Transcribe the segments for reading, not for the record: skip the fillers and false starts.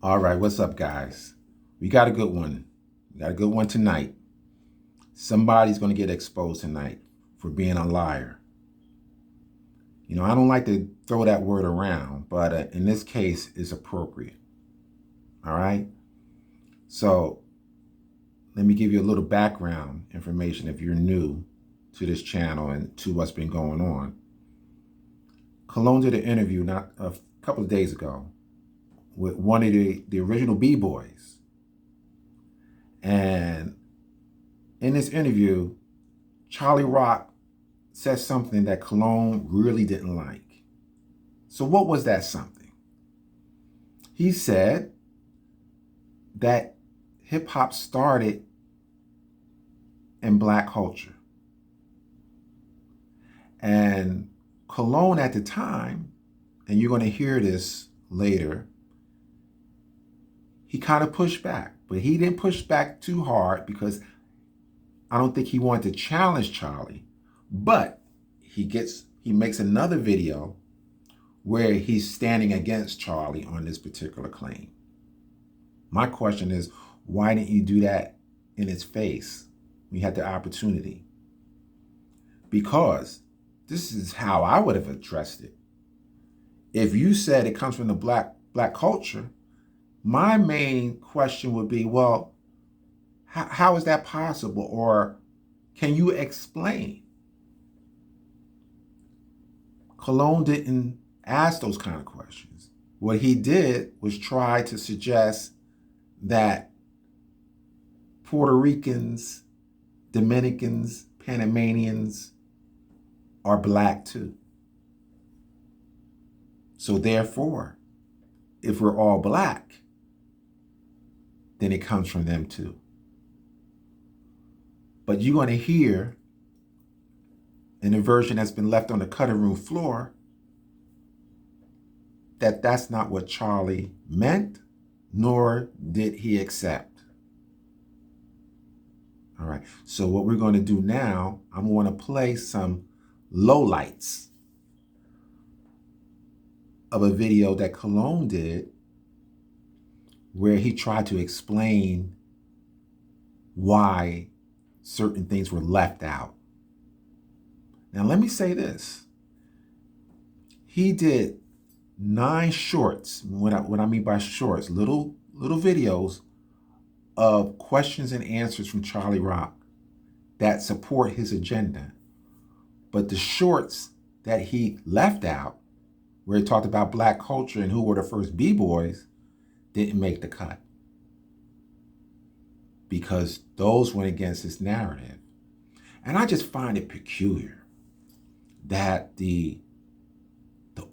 All right, what's up, guys? We got a good one. We got a good one tonight. Somebody's going to get exposed tonight for being a liar. You know, I don't like to throw that word around, but in this case, it's appropriate. All right? So, let me give you a little background information if you're new to this channel and to what's been going on. Cologne did an interview not a couple of days ago with one of the original B-boys. And in this interview, Cholly Rock said something that Cologne really didn't like. So what was that something? He said that hip hop started in Black culture. And Cologne at the time, and you're going to hear this later, he kind of pushed back, but he didn't push back too hard because I don't think he wanted to challenge Cholly. But he makes another video where he's standing against Cholly on this particular claim. My question is, why didn't you do that in his face when you had the opportunity? Because this is how I would have addressed it. If you said it comes from the black culture, my main question would be, well, how is that possible? Or can you explain? Cologne didn't ask those kind of questions. What he did was try to suggest that Puerto Ricans, Dominicans, Panamanians are Black too. So therefore, if we're all Black, then it comes from them too. But you're going to hear in the version that's been left on the cutting room floor that that's not what Cholly meant, nor did he accept. All right, so what we're going to do now, I'm going to play some lowlights of a video that Cologne did where he tried to explain why certain things were left out. Now, let me say this. He did 9 shorts, what I mean by shorts, little videos of questions and answers from Cholly Rock that support his agenda. But the shorts that he left out, where he talked about Black culture and who were the first B-boys, didn't make the cut. Because those went against his narrative. And I just find it peculiar that the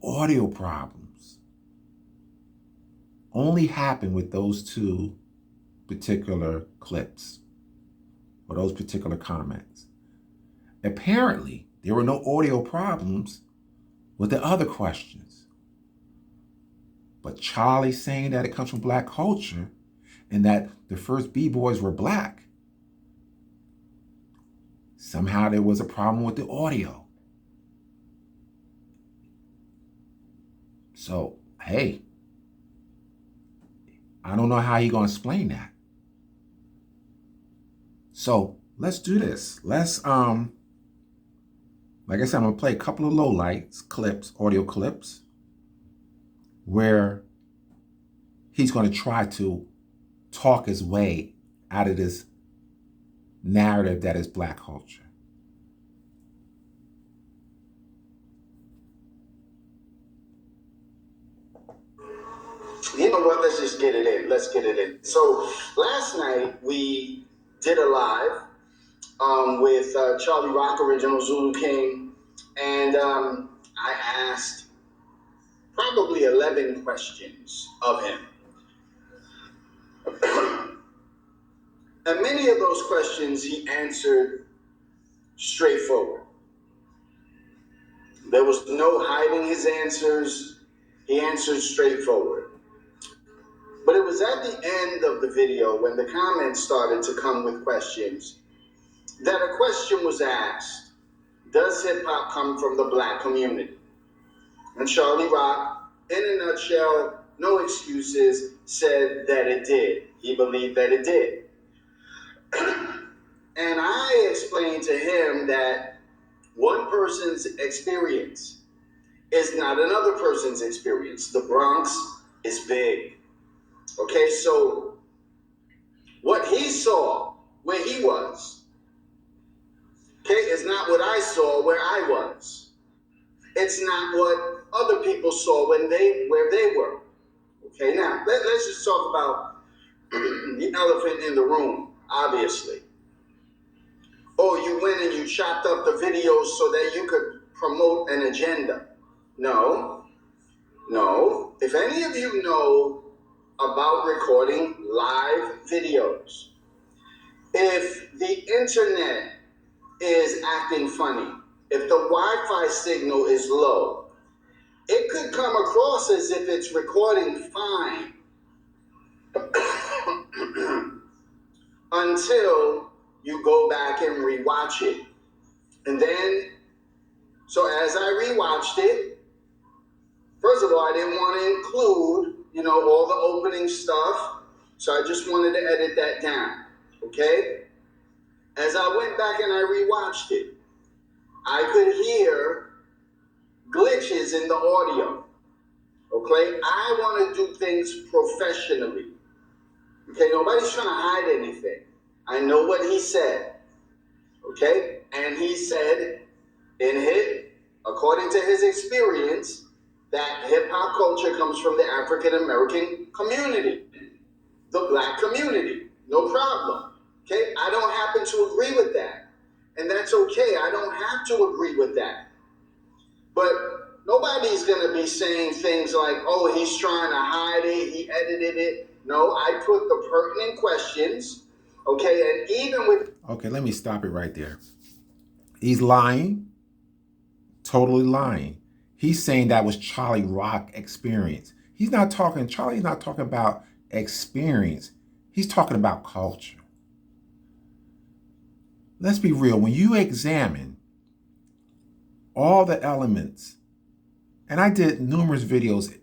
audio problems only happen with those 2 particular clips or those particular comments. Apparently, there were no audio problems with the other questions. But Cholly saying that it comes from Black culture and that the first B-boys were Black, somehow there was a problem with the audio. So, hey, I don't know how you're going to explain that. So let's do this. Let's, like I said, I'm going to play a couple of lowlights, clips, audio clips, where he's going to try to talk his way out of this narrative that is Black culture. You know what? Let's just get it in. Let's get it in. So last night we did a live with Cholly Rock, original Zulu King, and I asked probably 11 questions of him. And many of those questions he answered straightforward. There was no hiding his answers. He answered straightforward. But it was at the end of the video when the comments started to come with questions that a question was asked. Does hip hop come from the Black community? And Cholly Rock, in a nutshell, no excuses, said that it did. He believed that it did. And I explained to him that one person's experience is not another person's experience. The Bronx is big. Okay, so what he saw where he was, okay, is not what I saw where I was. It's not what other people saw where they were. Okay, now let's just talk about the elephant in the room, obviously. Oh, you went and you chopped up the videos so that you could promote an agenda. No. If any of you know about recording live videos, if the internet is acting funny, if the Wi-Fi signal is low, it could come across as if it's recording fine until you go back and rewatch it. And then, so as I rewatched it, first of all, I didn't want to include, all the opening stuff. So I just wanted to edit that down. Okay? As I went back and I rewatched it, I could hear glitches in the audio. Okay? I want to do things professionally. Okay? Nobody's trying to hide anything. I know what he said. Okay? And he said, according to his experience, that hip-hop culture comes from the African American community, the black community. No problem. Okay? I don't happen to agree with that. And that's okay. I don't have to agree with that. But nobody's going to be saying things like, oh, he's trying to hide it, he edited it. No, I put the pertinent questions. Okay, and even with... Okay, let me stop it right there. He's lying. Totally lying. He's saying that was Cholly Rock experience. Charlie's not talking about experience. He's talking about culture. Let's be real. When you examine all the elements, and I did numerous videos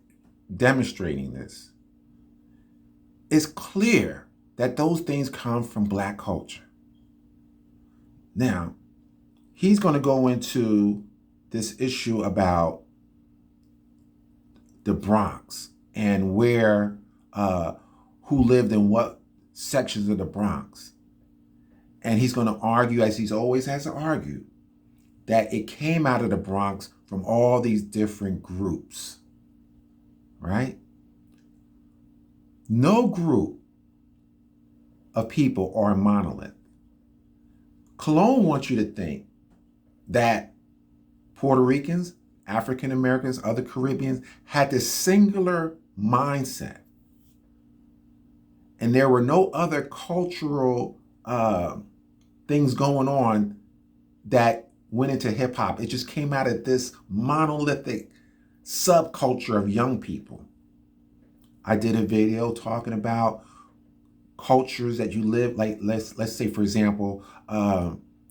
demonstrating this, it's clear that those things come from black culture. Now, he's going to go into this issue about the Bronx and where, who lived in what sections of the Bronx. And he's going to argue, as he always has to argue, that it came out of the Bronx from all these different groups, right? No group of people are a monolith. Cologne wants you to think that Puerto Ricans, African Americans, other Caribbeans had this singular mindset. And there were no other cultural things going on that went into hip hop. It just came out of this monolithic subculture of young people. I did a video talking about cultures that you live, like let's say, for example,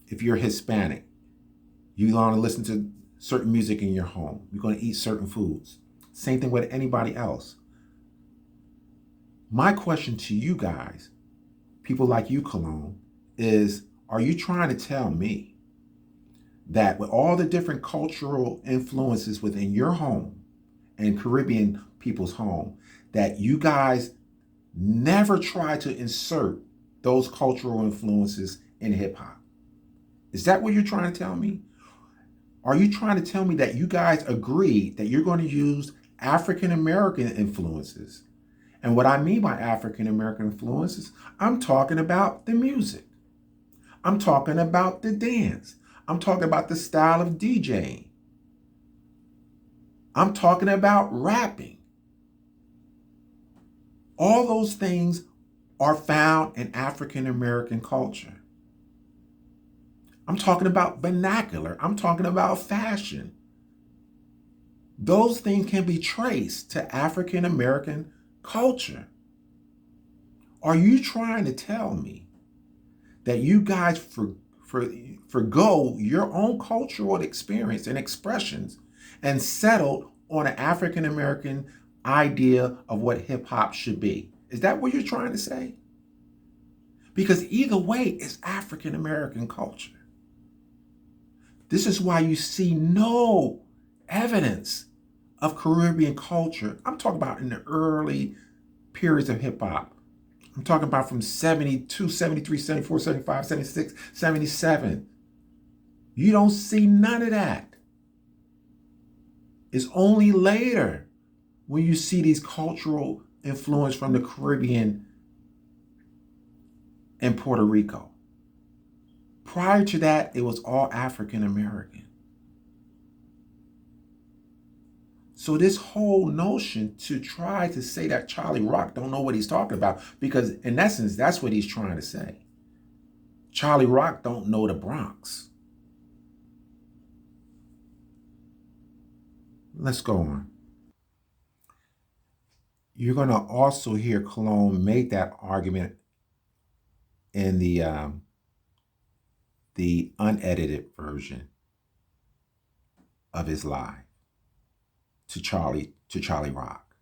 if you're Hispanic, you want to listen to certain music in your home. You're going to eat certain foods. Same thing with anybody else. My question to you guys, people like you, Cologne, is, are you trying to tell me that with all the different cultural influences within your home and Caribbean people's home, that you guys never try to insert those cultural influences in hip hop? Is that what you're trying to tell me? Are you trying to tell me that you guys agree that you're going to use African American influences? And what I mean by African American influences, I'm talking about the music. I'm talking about the dance. I'm talking about the style of DJing. I'm talking about rapping. All those things are found in African American culture. I'm talking about vernacular. I'm talking about fashion. Those things can be traced to African American culture. Are you trying to tell me that you guys forgo your own cultural experience and expressions and settled on an African American idea of what hip hop should be. Is that what you're trying to say? Because either way, it's African American culture. This is why you see no evidence of Caribbean culture. I'm talking about in the early periods of hip hop. I'm talking about from 72, 73, 74, 75, 76, 77. You don't see none of that. It's only later when you see these cultural influence from the Caribbean and Puerto Rico. Prior to that, it was all African American. So this whole notion to try to say that Cholly Rock don't know what he's talking about, because in essence, that's what he's trying to say. Cholly Rock don't know the Bronx. Let's go on. You're going to also hear Cologne make that argument in the unedited version of his live to Cholly Rock.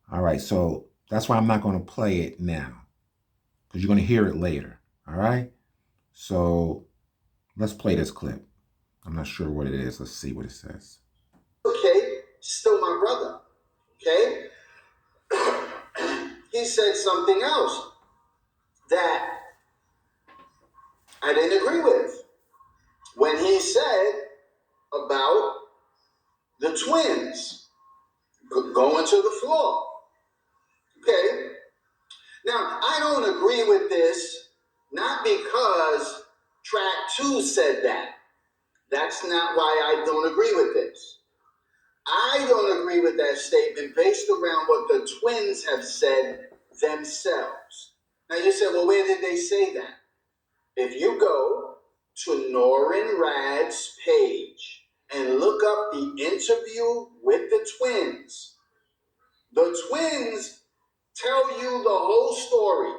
All right, so that's why I'm not going to play it now, because you're going to hear it later. All right, so let's play this clip. I'm not sure what it is. Let's see what it says. Okay, still my brother. Okay, he said something else that I didn't agree with when he said about the twins going to the floor. Okay, now I don't agree with this, not because track 2 said that. That's not why I don't agree with this. I don't agree with that statement based around what the twins have said themselves. Now you say, well, where did they say that? If you go to Norin Rad's page and look up the interview with the twins tell you the whole story.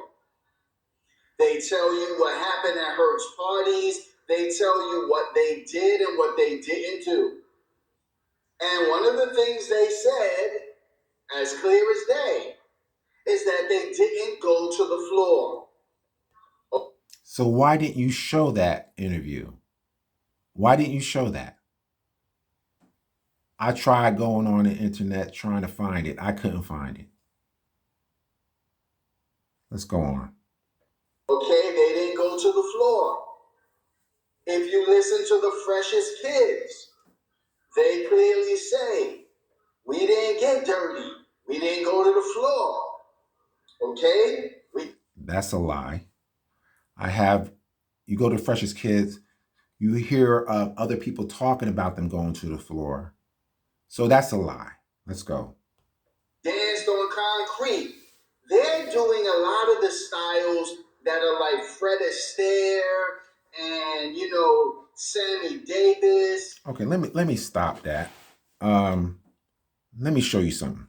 They tell you what happened at Herc's parties. They tell you what they did and what they didn't do. And one of the things they said, as clear as day, is that they didn't go to the floor. So why didn't you show that interview? Why didn't you show that? I tried going on the internet trying to find it. I couldn't find it. Let's go on. Okay, they didn't go to the floor. If you listen to the Freshest Kids, they clearly say, we didn't get dirty. We didn't go to the floor. Okay? That's a lie. You go to Freshest Kids, you hear other people talking about them going to the floor. So that's a lie. Let's go. Danced on concrete. They're doing a lot of the styles that are like Fred Astaire and, Sammy Davis. Okay, let me stop that. Let me show you something.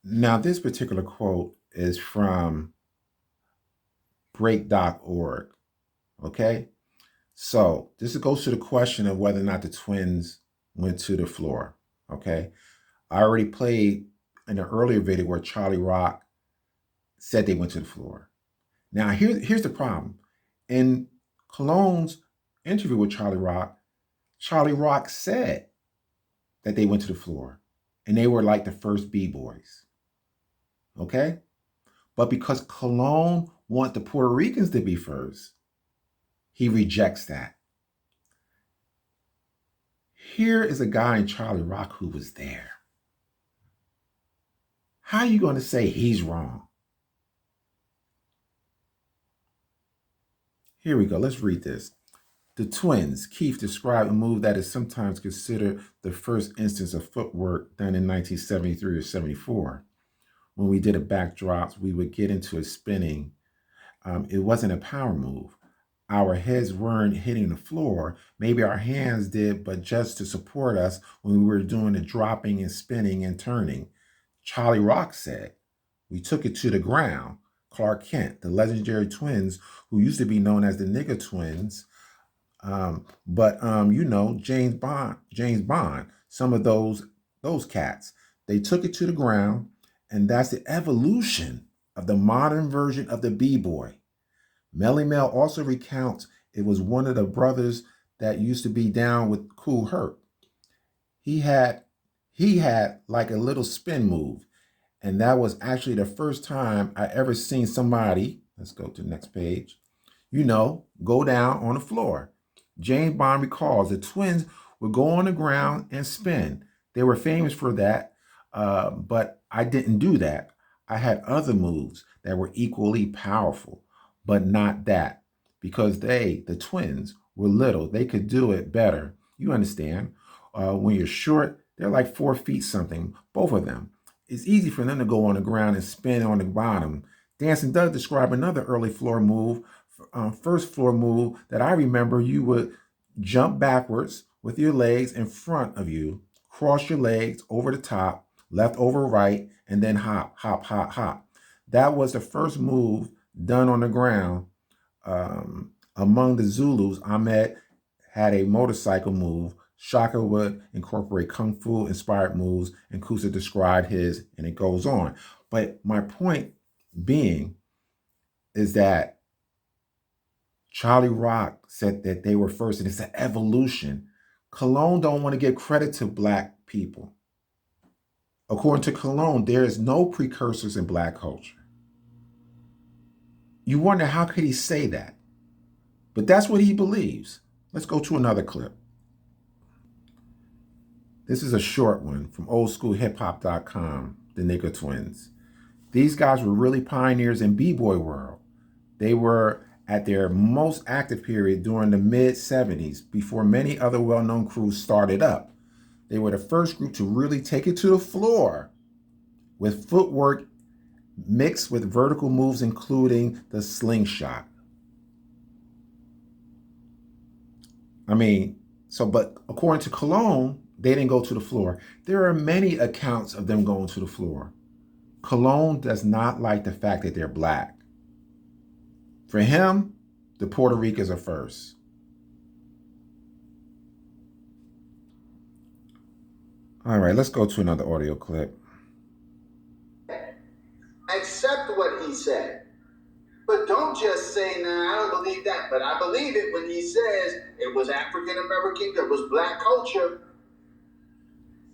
Now, this particular quote is from break.org. Okay? So this goes to the question of whether or not the twins went to the floor. Okay? I already played in an earlier video where Cholly Rock said they went to the floor. Now, here's the problem. In Cologne's interview with Cholly Rock said that they went to the floor and they were like the first B-boys. Okay? But because Cologne wants the Puerto Ricans to be first, he rejects that. Here is a guy in Cholly Rock who was there. How are you going to say he's wrong? Here we go. Let's read this. The twins, Keith described a move that is sometimes considered the first instance of footwork done in 1973 or 74. When we did a backdrops, we would get into a spinning. It wasn't a power move. Our heads weren't hitting the floor. Maybe our hands did, but just to support us when we were doing the dropping and spinning and turning. Cholly Rock said, we took it to the ground. Clark Kent, the legendary twins who used to be known as the Nigger Twins, but James Bond some of those cats. They took it to the ground, and that's the evolution of the modern version of the B-boy. Melly Mel also recounts it was one of the brothers that used to be down with Kool Herc. He had like a little spin move, and that was actually the first time I ever seen somebody, let's go to the next page, go down on the floor. James Bond recalls the twins would go on the ground and spin. They were famous for that, but I didn't do that. I had other moves that were equally powerful, but not that, because the twins, were little. They could do it better. You understand? When you're short, they're like 4 feet something, both of them. It's easy for them to go on the ground and spin on the bottom. Dancing does describe another early floor move, first floor move that I remember. You would jump backwards with your legs in front of you, cross your legs over the top, left over right, and then hop, hop, hop, hop. That was the first move done on the ground. Among the Zulus, Ahmed had a motorcycle move. Shaka would incorporate kung fu inspired moves, and Kusa described his, and it goes on. But my point being is that Cholly Rock said that they were first, and it's an evolution. Cologne don't want to give credit to Black people. According to Cologne, there is no precursors in Black culture. You wonder, how could he say that? But that's what he believes. Let's go to another clip. This is a short one from oldschoolhiphop.com, the Nigger Twins. These guys were really pioneers in B-boy world. They were at their most active period during the mid-70s, before many other well-known crews started up. They were the first group to really take it to the floor with footwork mixed with vertical moves, including the slingshot. But according to Cologne, they didn't go to the floor. There are many accounts of them going to the floor. Cologne does not like the fact that they're Black. For him, the Puerto Ricans are first. All right, let's go to another audio clip. Accept what he said. But don't just say, nah, I don't believe that. But I believe it when he says it was African American, there was Black culture.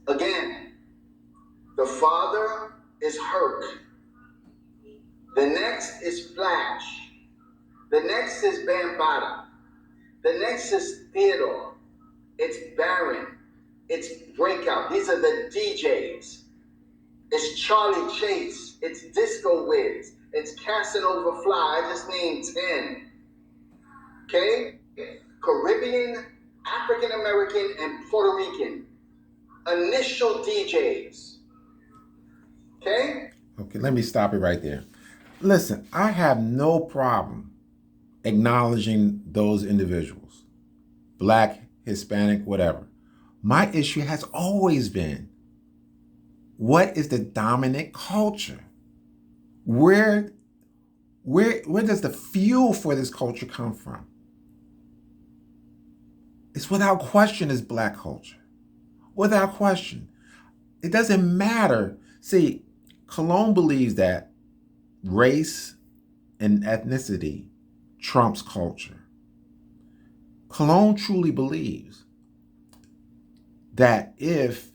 Again, the father is Herc. The next is Flash. The next is Bambaataa. The next is Theodore. It's Baron. It's Breakout. These are the DJs. It's Charlie Chase. It's Disco Wiz. It's Casanova Fly. I just named 10. Okay? Caribbean, African American, and Puerto Rican. Initial DJs. Okay? Okay, let me stop it right there. Listen, I have no problem acknowledging those individuals. Black, Hispanic, whatever. My issue has always been, what is the dominant culture? Where does the fuel for this culture come from? It's without question is Black culture. Without question. It doesn't matter. See, Cologne believes that race and ethnicity trumps culture. Cologne truly believes that if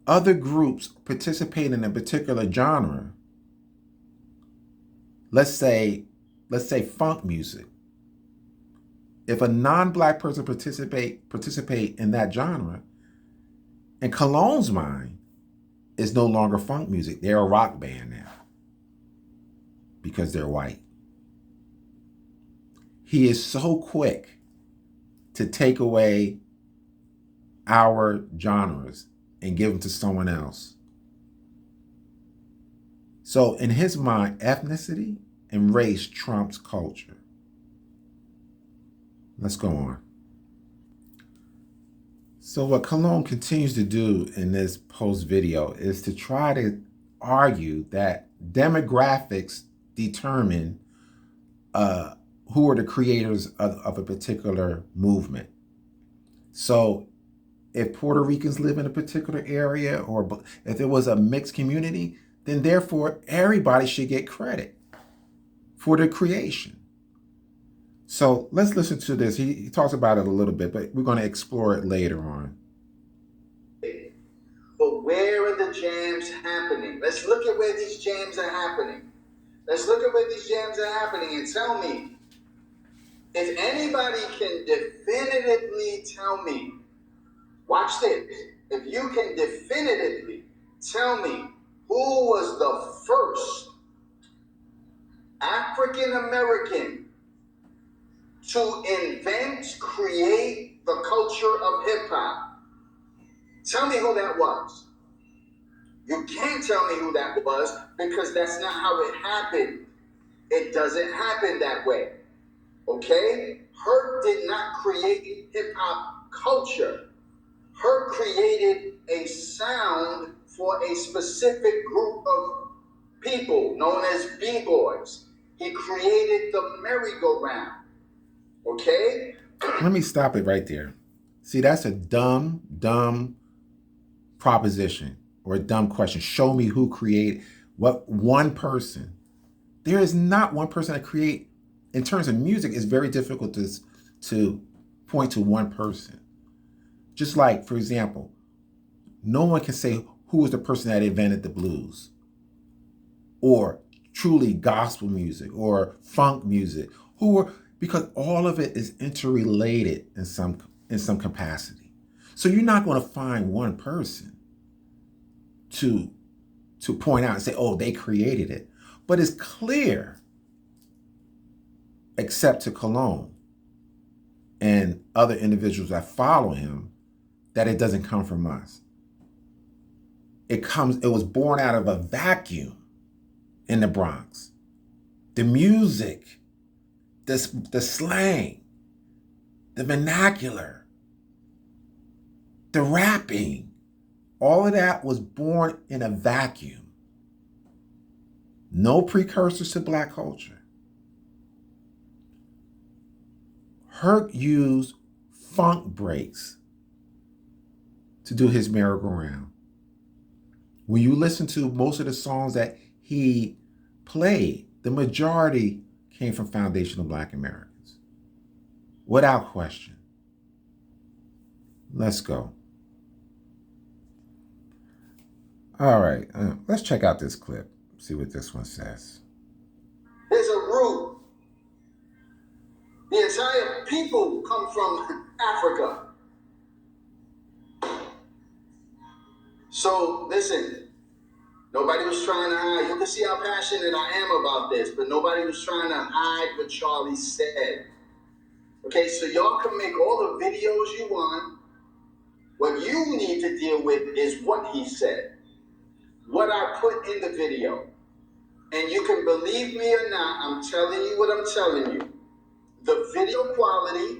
other groups participate in a particular genre, let's say funk music, if a non-Black person participate in that genre, in Cologne's mind, it's no longer funk music. They're a rock band now because they're white. He is so quick to take away our genres and give them to someone else. So in his mind, ethnicity and race trumps culture. Let's go on. So what Cologne continues to do in this post video is to try to argue that demographics determine who are the creators of a particular movement. So if Puerto Ricans live in a particular area, or if it was a mixed community, then therefore everybody should get credit for the creation. So let's listen to this. He talks about it a little bit, but we're going to explore it later on. But where are the jams happening? Let's look at where these jams are happening. Let's look at where these jams are happening and tell me, if anybody can definitively tell me, watch this, if you can definitively tell me who was the first African American to invent, create the culture of hip hop, tell me who that was. You can't tell me who that was because that's not how it happened. It doesn't happen that way. Okay? Herc did not create hip hop culture. Herc created a sound for a specific group of people known as B-boys. He created the merry-go-round. Okay? Let me stop it right there. See, that's a dumb proposition or a dumb question. Show me who created what one person. There is not one person that create. In terms of music, it's very difficult to point to one person. Just like, for example, no one can say who was the person that invented the blues or truly gospel music or funk music, because all of it is interrelated in some capacity. So you're not going to find one person to point out and say, oh, they created it. But it's clear, except to Cologne and other individuals that follow him, that it doesn't come from us. It was born out of a vacuum in the Bronx. The music, the slang, the vernacular, the rapping, all of that was born in a vacuum. No precursors to Black culture. Herc used funk breaks to do his merry-go-round. When you listen to most of the songs that he played, the majority came from foundational Black Americans. Without question. Let's go. All right, let's check out this clip. See what this one says. There's a root. The entire people come from Africa. So listen, nobody was trying to hide. You can see how passionate I am about this, but nobody was trying to hide what Cholly said. Okay, so y'all can make all the videos you want. What you need to deal with is what he said, what I put in the video. And you can believe me or not, I'm telling you what I'm telling you. The video quality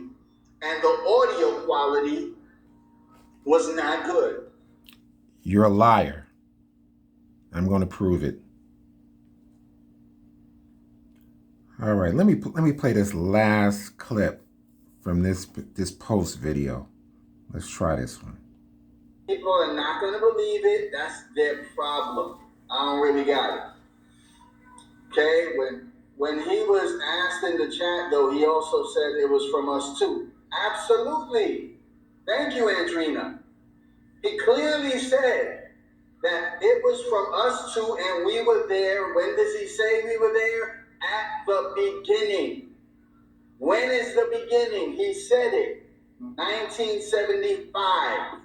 and the audio quality was not good. You're a liar. I'm going to prove it. All right, let me play this last clip from this post video. Let's try this one. People are not going to believe it. That's their problem. I don't really got it. Okay, when he was asked in the chat, though, he also said it was from us too. Absolutely. Thank you, Andrina. He clearly said that it was from us too, and we were there. When does he say we were there? At the beginning. When is the beginning? He said it. 1975.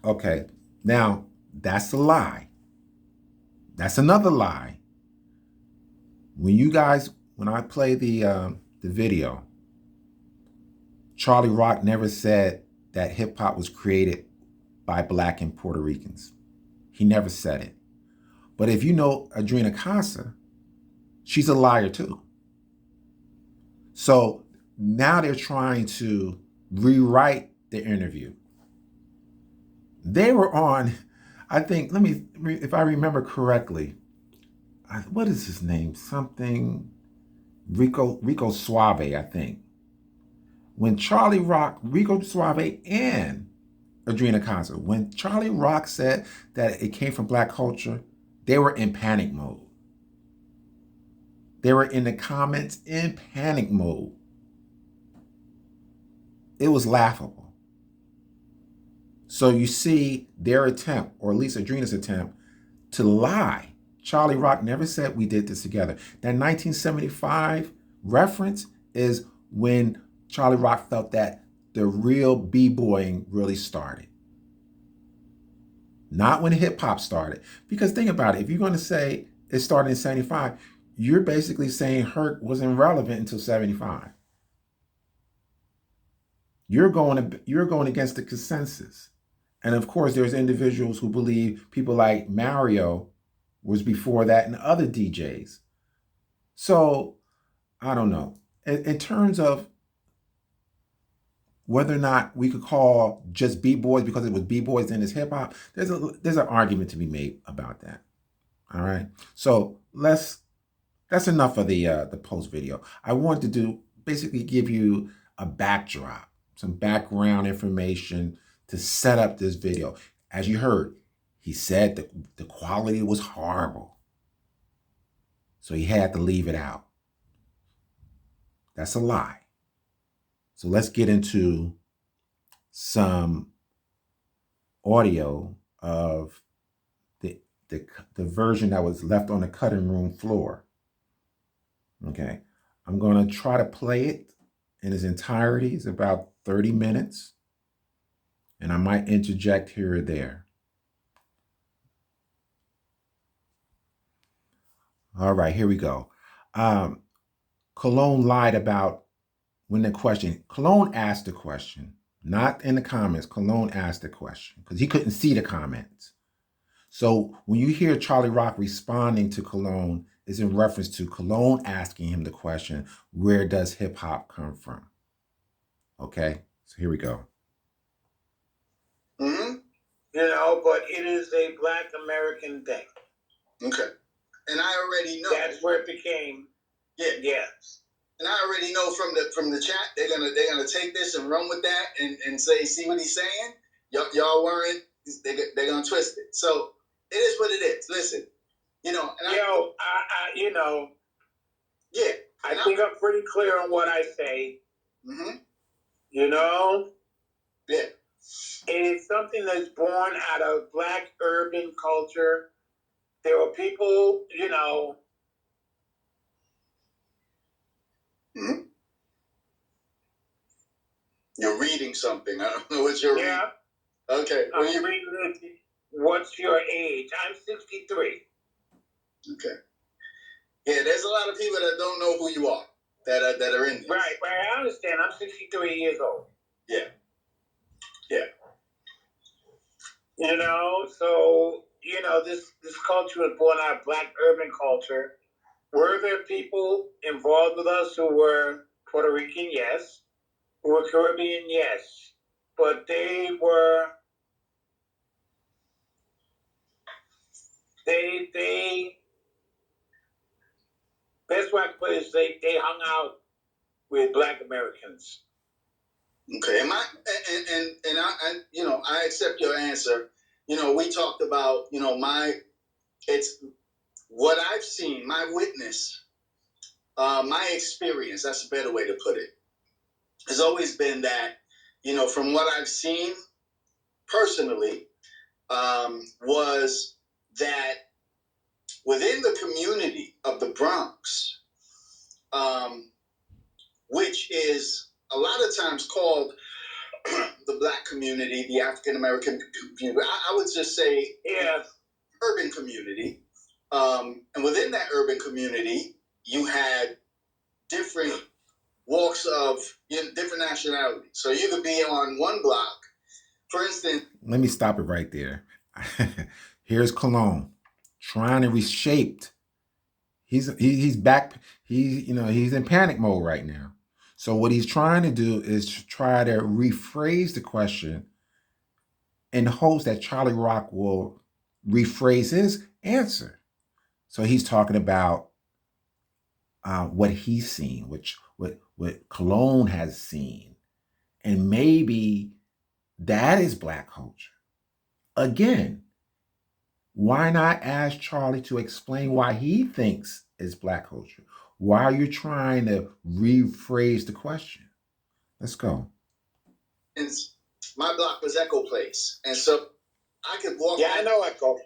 Okay, now that's a lie. That's another lie. When I play the video, Charlie Rock never said that hip hop was created by Black and Puerto Ricans. He never said it. But if you know Adrena Casa, she's a liar too. So now they're trying to rewrite the interview. They were on, I think, if I remember correctly, what is his name? Something Rico Suave, I think. When Charlie Rock, Rico Suave, and Adrena concert. When Charlie Rock said that it came from black culture, they were in panic mode. They were in the comments in panic mode. It was laughable. So you see their attempt, or at least Adrena's attempt, to lie. Charlie Rock never said we did this together. That 1975 reference is when Charlie Rock felt that the real b-boying really started. Not when hip hop started. Because think about it, if you're going to say it started in 75, you're basically saying Herc wasn't relevant until 75. You're going against the consensus. And of course, there's individuals who believe people like Mario was before that and other DJs. So I don't know. In terms of whether or not we could call just b-boys because it was b-boys and it's hip-hop, there's an argument to be made about that. All right. So that's enough of the post video. I wanted to basically give you a backdrop, some background information to set up this video. As you heard, he said that the quality was horrible. So he had to leave it out. That's a lie. So let's get into some audio of the version that was left on the cutting room floor. Okay. I'm going to try to play it in its entirety. It's about 30 minutes. And I might interject here or there. All right, here we go. Cologne lied about when the question, Cologne asked the question, not in the comments. Cologne asked the question because he couldn't see the comments. So when you hear Charlie Rock responding to Cologne, it's in reference to Cologne asking him the question, where does hip hop come from? Okay, so here we go. Mm-hmm. You know, but it is a Black American thing. Okay. And I already know. That's where it became. Yeah. Yes. And I already know from the chat, they're gonna take this and run with that and say, see what he's saying? Y'all weren't. They're gonna twist it. So it is what it is. Listen, you know. And I you know. Yeah. I think I'm pretty clear on what I say. Mm-hmm. You know. Yeah. It is something that's born out of Black urban culture. There were people, you know. Mm-hmm. You're reading something. I don't know what you're reading. Okay. I'm reading what's your age? I'm 63. Okay. Yeah, there's a lot of people that don't know who you are that are in this. Right. I understand. I'm 63 years old. Yeah. Yeah. You know, so, you know, this culture was born out of Black urban culture. Were there people involved with us who were Puerto Rican? Yes. Who were Caribbean? Yes. But they were, best way I put it is they hung out with Black Americans. Okay, and I you know, I accept your answer. You know, we talked about, you know, it's what I've seen, my witness, my experience. That's a better way to put it. Has always been that, you know, from what I've seen personally, was that within the community of the Bronx, which is a lot of times called the Black community, the African American community. I would just say, yeah, urban community. And within that urban community, you had different walks of, you know, different nationalities. So you could be on one block, for instance. Let me stop it right there. Here's Cologne trying to reshape. He's back. He's in panic mode right now. So what he's trying to do is try to rephrase the question in hopes that Charlie Rock will rephrase his answer. So he's talking about what he's seen, what Cologne has seen, and maybe That is Black culture. Again, why not ask Cholly to explain why he thinks it's Black culture? Why are you trying to rephrase the question? Let's go. And my block was Echo Place, and so I could walk. Yeah, I know Echo.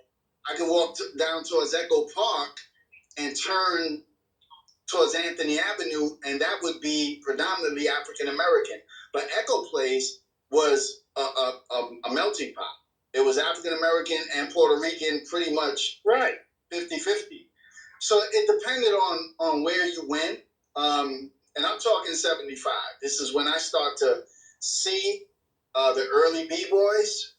I could walk down towards Echo Park and turn towards Anthony Avenue, and that would be predominantly African American. But Echo Place was a melting pot. It was African American and Puerto Rican, pretty much right 50-50. So it depended on where you went. And I'm talking 75. This is when I start to see the early B-boys,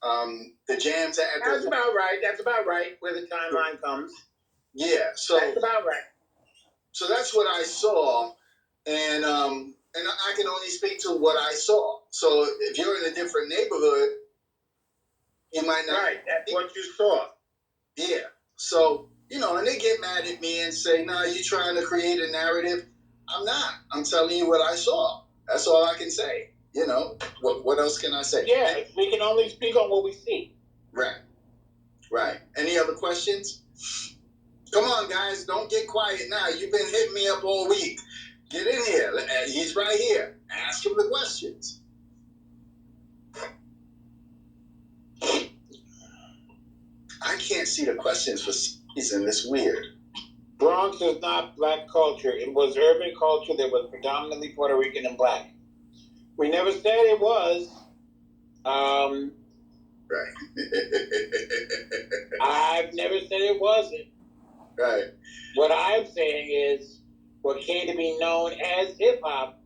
the jams at That's about right. That's about right where the timeline comes. Yeah, so that's about right. So that's what I saw, and I can only speak to what I saw. So if you're in a different neighborhood, you might not. Right, that's what you saw. Yeah. So, and they get mad at me and say, "No, you're trying to create a narrative." I'm not. I'm telling you what I saw. That's all I can say. What else can I say? Yeah, we can only speak on what we see. Right. Right. Any other questions? Come on, guys. Don't get quiet now. You've been hitting me up all week. Get in here. He's right here. Ask him the questions. I can't see the questions for some reason. It's weird. Bronx is not Black culture. It was urban culture that was predominantly Puerto Rican and Black. We never said it was. Right. I've never said it wasn't. Right. What I'm saying is what came to be known as hip-hop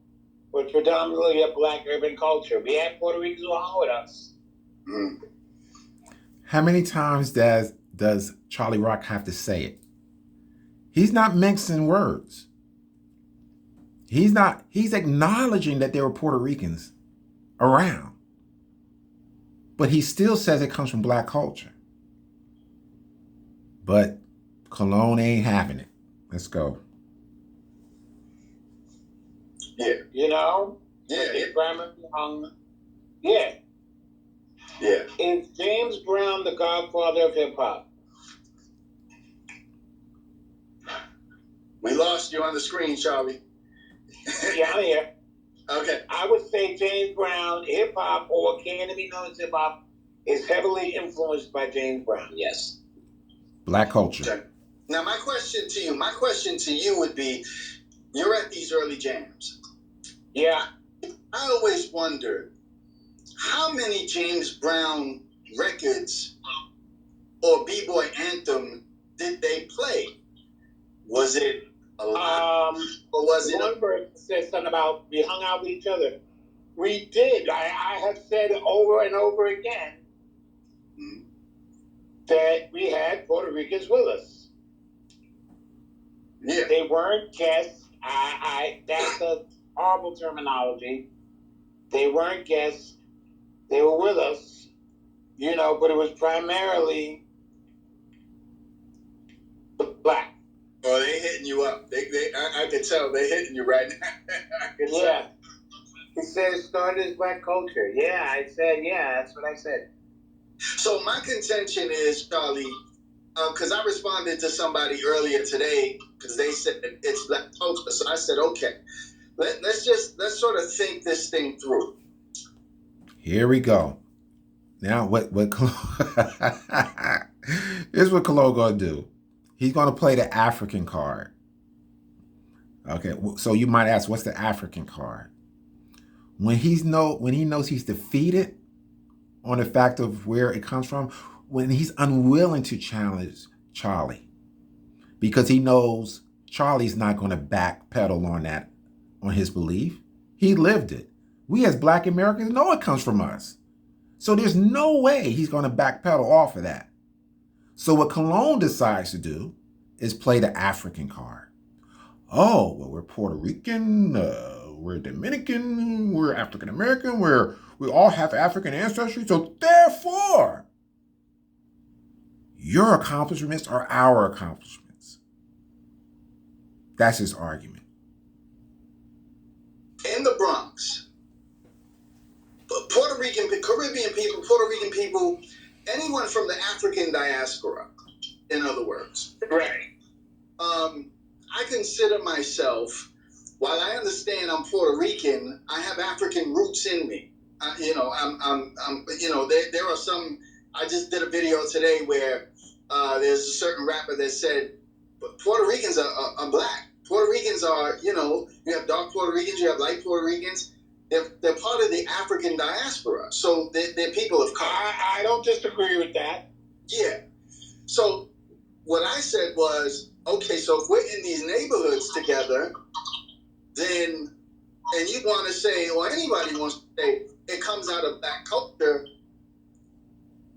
was predominantly a Black urban culture. We had Puerto Ricans along with us. Mm. How many times does Charlie Rock have to say it? He's not mixing words. He's acknowledging that there were Puerto Ricans around. But he still says it comes from Black culture. But Cologne ain't having it. Let's go. Yeah. Yeah. Yeah. Yeah. Is James Brown the godfather of hip hop? We lost you on the screen, Charlie. Yeah, I'm here. Okay. I would say James Brown, hip hop, or came to be known as hip hop, is heavily influenced by James Brown. Yes. Black culture. Okay. Now, my question to you would be, you're at these early jams. Yeah. I always wondered, how many James Brown records or B-boy anthem did they play? Was it a lot? Or was it one person said something about we hung out with each other? We did. I have said over and over again that we had Puerto Ricans with us. Yeah. They weren't guests. That's a horrible terminology. They weren't guests. They were with us, but it was primarily Black. Oh, they hitting you up. I could tell they're hitting you right now. Yeah. He said it started as Black culture. Yeah, I said, yeah, that's what I said. So my contention is, Charlie, because I responded to somebody earlier today because they said it's Black culture. So I said, okay, let's sort of think this thing through. Here we go. Now, what here's what Colo gonna do. He's gonna play the African card. Okay, so you might ask, what's the African card? When he knows he's defeated on the fact of where it comes from, when he's unwilling to challenge Charlie, because he knows Charlie's not going to backpedal on his belief. He lived it. We as Black Americans know it comes from us. So there's no way he's going to backpedal off of that. So what Cologne decides to do is play the African card. Oh, well, we're Puerto Rican, we're Dominican, we're African American, we all have African ancestry, so therefore, your accomplishments are our accomplishments. That's his argument. In the Bronx, Puerto Caribbean people, Puerto Rican people, anyone from the African diaspora, in other words. Right. I consider myself, while I understand I'm Puerto Rican, I have African roots in me. You know, there are some. I just did a video today where there's a certain rapper that said, Puerto Ricans are black. Puerto Ricans are, you have dark Puerto Ricans, you have light Puerto Ricans. They're part of the African diaspora, so they're people of color. I don't disagree with that. Yeah. So what I said was, okay, so if we're in these neighborhoods together, then, and you want to say, or anybody wants to say, it comes out of black culture,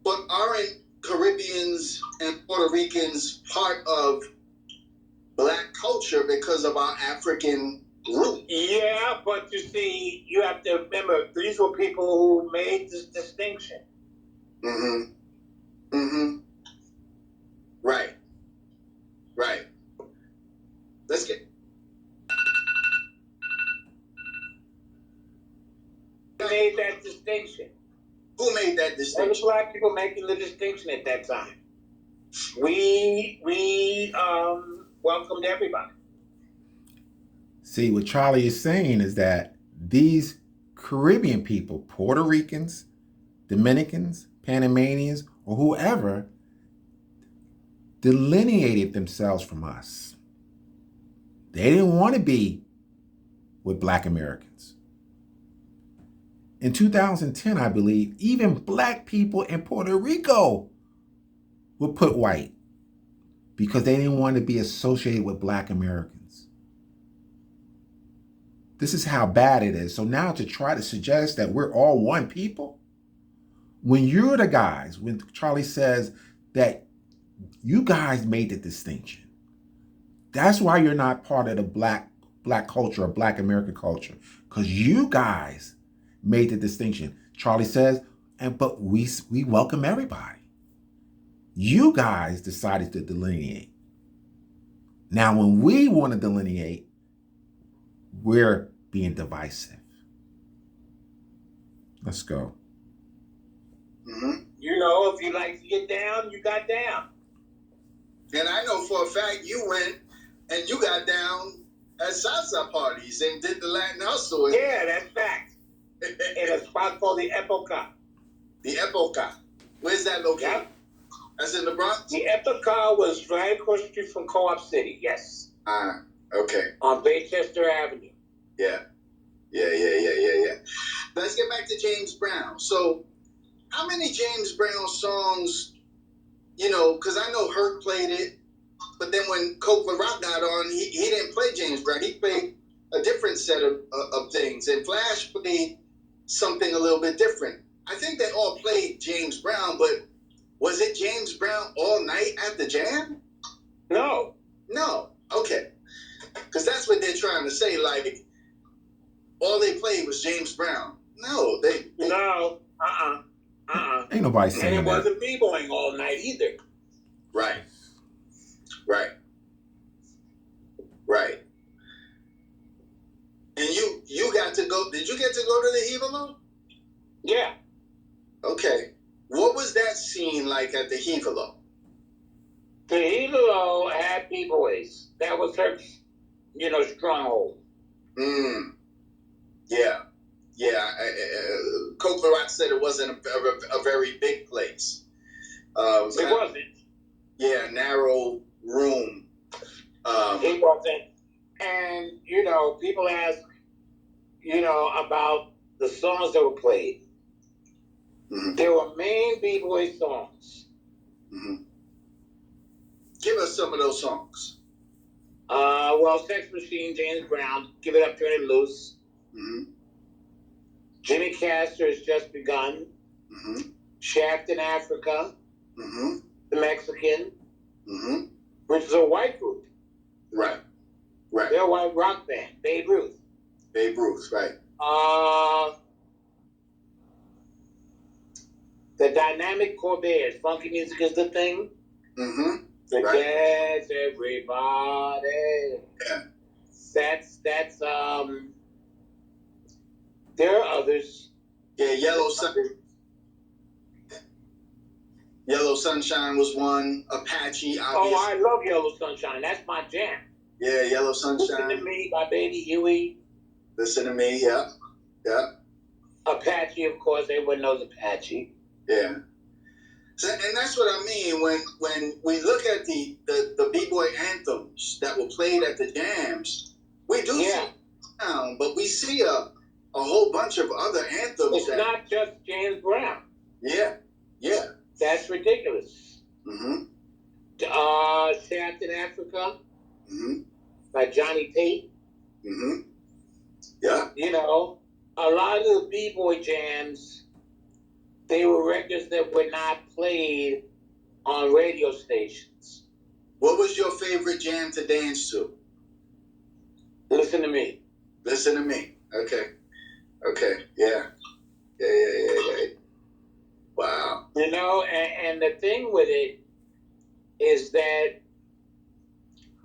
but aren't Caribbeans and Puerto Ricans part of black culture because of our African roots? Yeah, but you see, you have to remember, these were people who made this distinction. Mm-hmm. Mm-hmm. Right. Right. Let's get... Who made that distinction? Who made that distinction? There were black people making the distinction at that time. We welcomed everybody. See, what Cholly is saying is that these Caribbean people, Puerto Ricans, Dominicans, Panamanians, or whoever, delineated themselves from us. They didn't want to be with Black Americans. In 2010, I believe, even Black people in Puerto Rico were put white because they didn't want to be associated with Black Americans. This is how bad it is. So now to try to suggest that we're all one people, when you're the guys, when Cholly says that you guys made the distinction, that's why you're not part of the black culture or Black American culture, because you guys made the distinction. Cholly says, but we welcome everybody. You guys decided to delineate. Now, when we want to delineate, we're being divisive. Let's go. Mm-hmm. You know, if you like to get down, you got down. And I know for a fact you went and you got down at salsa parties and did the Latin hustle. Yeah, that's fact. In a spot called the Epoca. The Epoca. Where's that located? Yep. That's in the Bronx? The Epoca was right across the street from Co-op City, yes. Okay. On Baychester Avenue. Yeah. Let's get back to James Brown. So, how many James Brown songs, because I know Hurt played it, but then when Coke LaRock got on, he didn't play James Brown. He played a different set of things. And Flash played something a little bit different. I think they all played James Brown, but was it James Brown all night at the Jam? No. Okay. Because that's what they're trying to say. Like, all they played was James Brown. No, they No. Ain't nobody saying that. And it wasn't b-boying all night either. Right. And you got to go. Did you get to go to the Hevalo? Yeah. Okay. What was that scene like at the Hevalo? The Hevalo had b-boys. That was her, stronghold. Yeah. Coke LaRock said it wasn't a very big place. It wasn't. Yeah, narrow room. It wasn't. And, people ask, about the songs that were played. Mm-hmm. There were main b-boy songs. Mm-hmm. Give us some of those songs. Sex Machine, James Brown, Give It Up, Turn It Loose. Mm-hmm. Jimmy Castor's Just Begun. Mm-hmm. Shaft in Africa. Mm-hmm. The Mexican. Mm-hmm. Which is a white group. Right. They're a white rock band. Babe Ruth, right. The Dynamic Corvairs, Funky Music is the Thing. Mm-hmm. The Dance Everybody. Yeah. That's there are others. Yeah, Yellow Sunshine was one. Apache, obviously. Oh, I love Yellow Sunshine. That's my jam. Yeah, Yellow Sunshine. Listen to Me by Baby Huey. Listen to Me, yeah. Yeah. Apache, of course, everyone knows Apache. Yeah. So, and that's what I mean when we look at the B-boy anthems that were played at the jams, we do see sound, but we see a whole bunch of other anthems. It's not just James Brown. Yeah. Yeah. That's ridiculous. Mm-hmm. Shaft in Africa. Mm-hmm. By Johnny Pate. Mm-hmm. Yeah. You know, a lot of the B-boy jams, they were records that were not played on radio stations. What was your favorite jam to dance to? Listen to Me. Listen to Me. Okay. Okay. Yeah. Yeah. Wow. You know, and the thing with it is that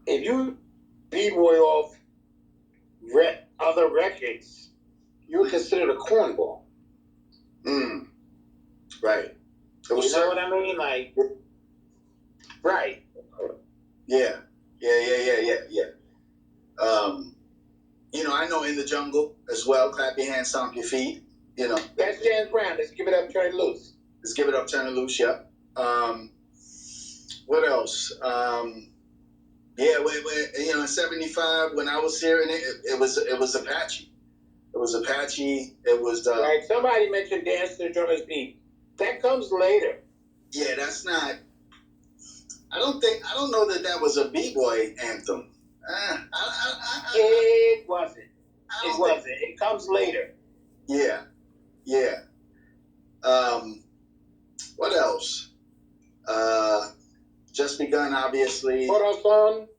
if you B-boy off other records, you're considered a cornball. Right. You know what I mean? Like, right. Yeah. You know, I know In the Jungle as well. Clap your hands, stomp your feet. You know. That's James Brown. Let's give it up, turn it loose. Let's give it up, turn it loose. Yeah. What else? Yeah. You know, in '75 when I was hearing it was Apache. It was Apache. It was right. Somebody mentioned Dance to the Drummer's Beat. That comes later. Yeah, that's not. I don't know that was a B-boy anthem. It wasn't. It wasn't. It comes later. Yeah. What else? Just Begun, obviously. Corazon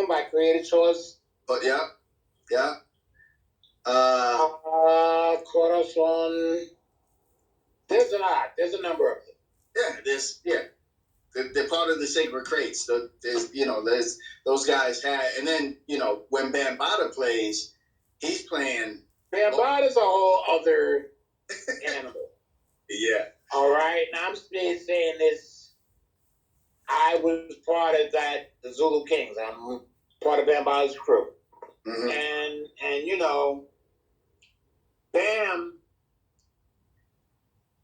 by Creative Choice. But yeah. Corazon. There's a number of them. They're part of the Sacred Crates. There's those guys had, and then when Bambaataa plays, he's playing. Bambaata's a whole other animal. Yeah. All right. Now I'm saying this. I was part of the Zulu Kings. I'm part of Bambaata's crew, and Bam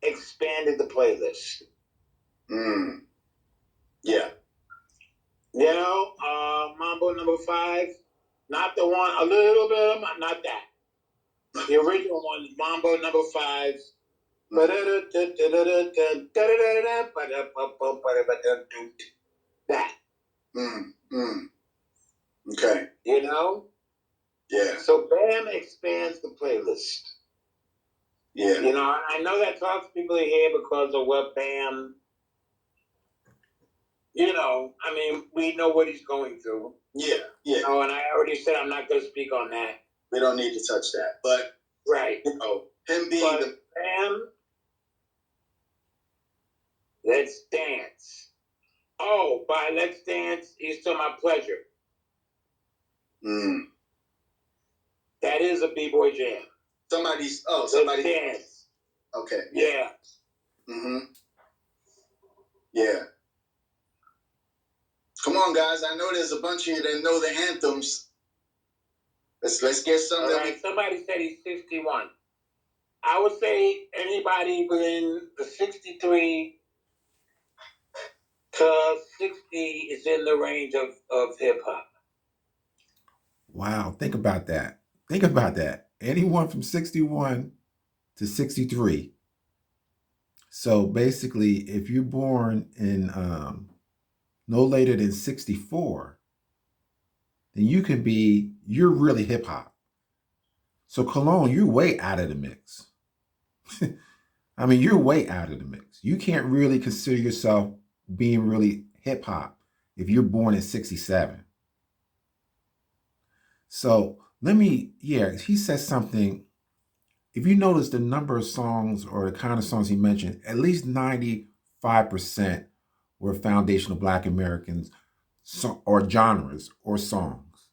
expanded the playlist. Yeah. Mambo number 5, not the one, a little bit of, not that. The original one, Mambo number 5. That. Okay. Yeah. So Bam expands the playlist. Yeah. I know that talks people here because of what Bam. We know what he's going through. Yeah. And I already said I'm not going to speak on that. We don't need to touch that. But right. Him being the Bam. Let's Dance. Oh, by Let's Dance, It's to My Pleasure. That is a B-boy jam. Somebody Dance. Okay. Yeah. Yeah. Come on, guys. I know there's a bunch of you that know the anthems. Let's get some. All right. Somebody said he's 61. I would say anybody within the 63 to 60 is in the range of hip hop. Wow. Think about that. Anyone from 61 to 63. So basically, if you're born in no later than 64, then you're really hip hop. So Cologne, you're way out of the mix. I mean, you're way out of the mix. You can't really consider yourself being really hip hop if you're born in 67. So he says something. If you notice the number of songs or the kind of songs he mentioned, at least 95% were foundational Black Americans or genres or songs.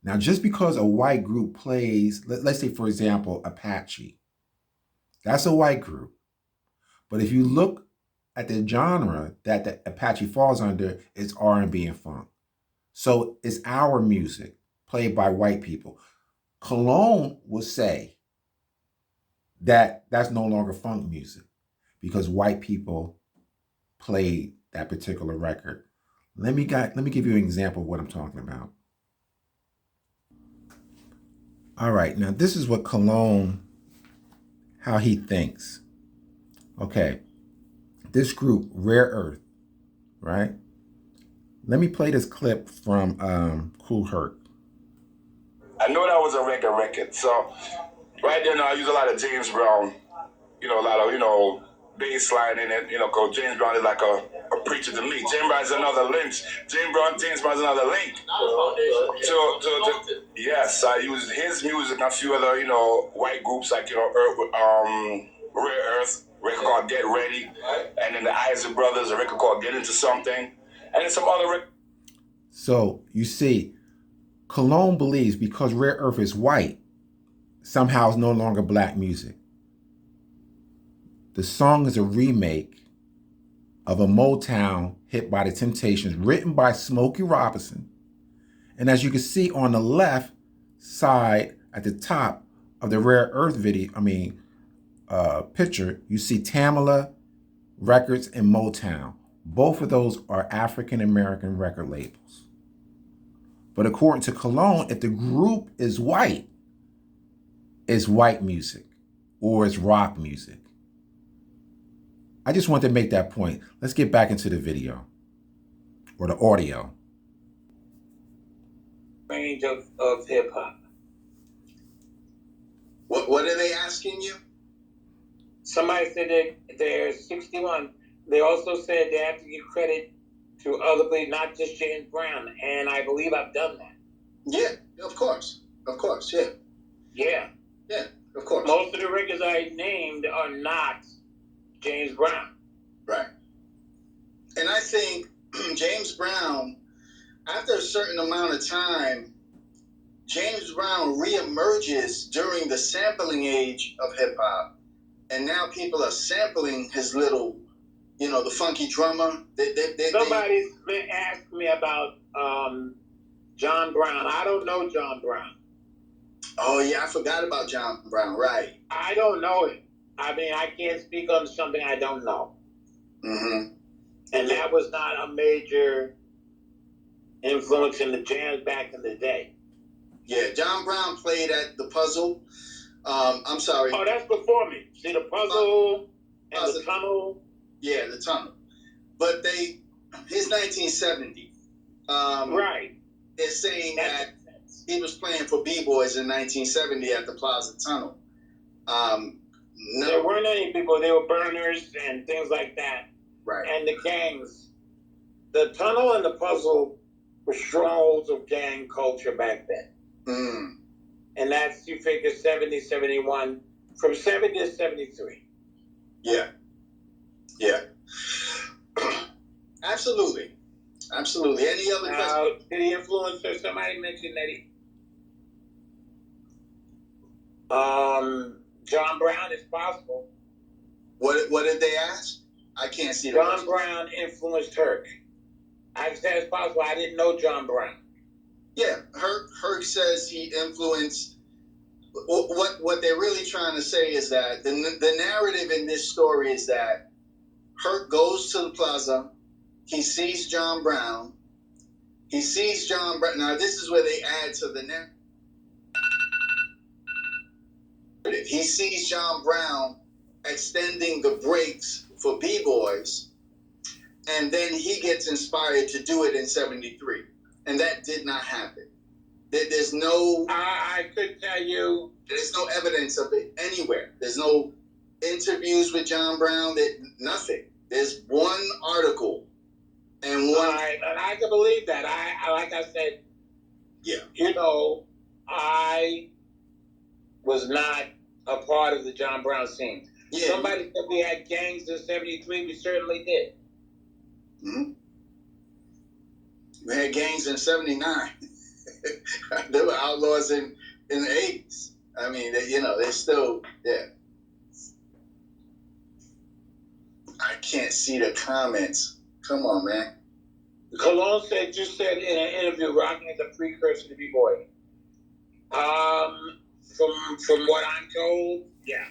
Now, just because a white group plays, let's say, for example, Apache, That's a white group. But if you look at the genre that the Apache falls under, it's R&B and funk. So it's our music played by white people. Cologne will say that that's no longer funk music because white people played that particular record. Let me give you an example of what I'm talking about. All right, now this is what Cologne, how he thinks. Okay, this group, Rare Earth, right? Let me play this clip from Cool Herc. I know that was a reggae record, so right there now I use a lot of James Brown, a lot of, bass line in it, because James Brown is like a preacher to me. James Brown is another link. James Brown is another link. Yes, I use his music and a few other, white groups like, Rare Earth, record called Get Ready, and then the Isaac Brothers, a record called Get Into Something, and then some other records. So you see, Cologne believes because Rare Earth is white, somehow it's no longer black music. The song is a remake of a Motown hit by the Temptations, written by Smokey Robinson. And as you can see on the left side at the top of the Rare Earth picture, you see Tamala Records and Motown. Both of those are African American record labels. But according to Cologne, if the group is white, it's white music or it's rock music. I just want to make that point. Let's get back into the video or the audio. Range of hip hop. What are they asking you? Somebody said that they're 61. They also said they have to give credit to other people, not just James Brown, and I believe I've done that. Yeah, of course, yeah. Yeah, of course. Most of the records I named are not James Brown. Right. And I think James Brown, after a certain amount of time, James Brown reemerges during the sampling age of hip hop, and now people are sampling his little, the funky drummer. Somebody's been asking me about John Brown. I don't know John Brown. Oh yeah, I forgot about John Brown. Right. I don't know him. I mean, I can't speak on something I don't know. Mm-hmm. And that was not a major influence in the jams back in the day. Yeah, John Brown played at the Puzzle. I'm sorry. Oh, that's before me. See, the Puzzle and the Tunnel. Yeah, the Tunnel. But his 1970. Right. They're saying that he was playing for B-Boys in 1970 at the Plaza Tunnel. No. There weren't any people. They were burners and things like that. Right. And the gangs. The Tunnel and the Puzzle were strongholds of gang culture back then. Mm. And that's, you figure, 70, 71, from 70 to 73. Yeah. Absolutely. Any other questions? Did he influence her? Somebody mentioned that he... John Brown is possible. What did they ask? I can't see the John Brown influenced Herc. I said it's possible. I didn't know John Brown. Yeah, Herc says he influenced. What they're really trying to say is that the narrative in this story is that Herc goes to the plaza, he sees John Brown. Now this is where they add to the narrative. He sees John Brown extending the breaks for B-Boys, and then he gets inspired to do it in 73. And that did not happen. There's no... I could tell you... There's no evidence of it anywhere. There's no interviews with John Brown. Nothing. There's one article and one... And I can believe that. Like I said... Yeah. I was not a part of the John Brown scene. Yeah. Somebody said we had gangs in 73. We certainly did. Mm-hmm. We had gangs in 79. There were outlaws in the 80s. I mean, they're still, yeah. can't see the comments. Come on, man. Cologne said, you said in an interview, rocking is a precursor to B-boy. From what I'm told, yeah.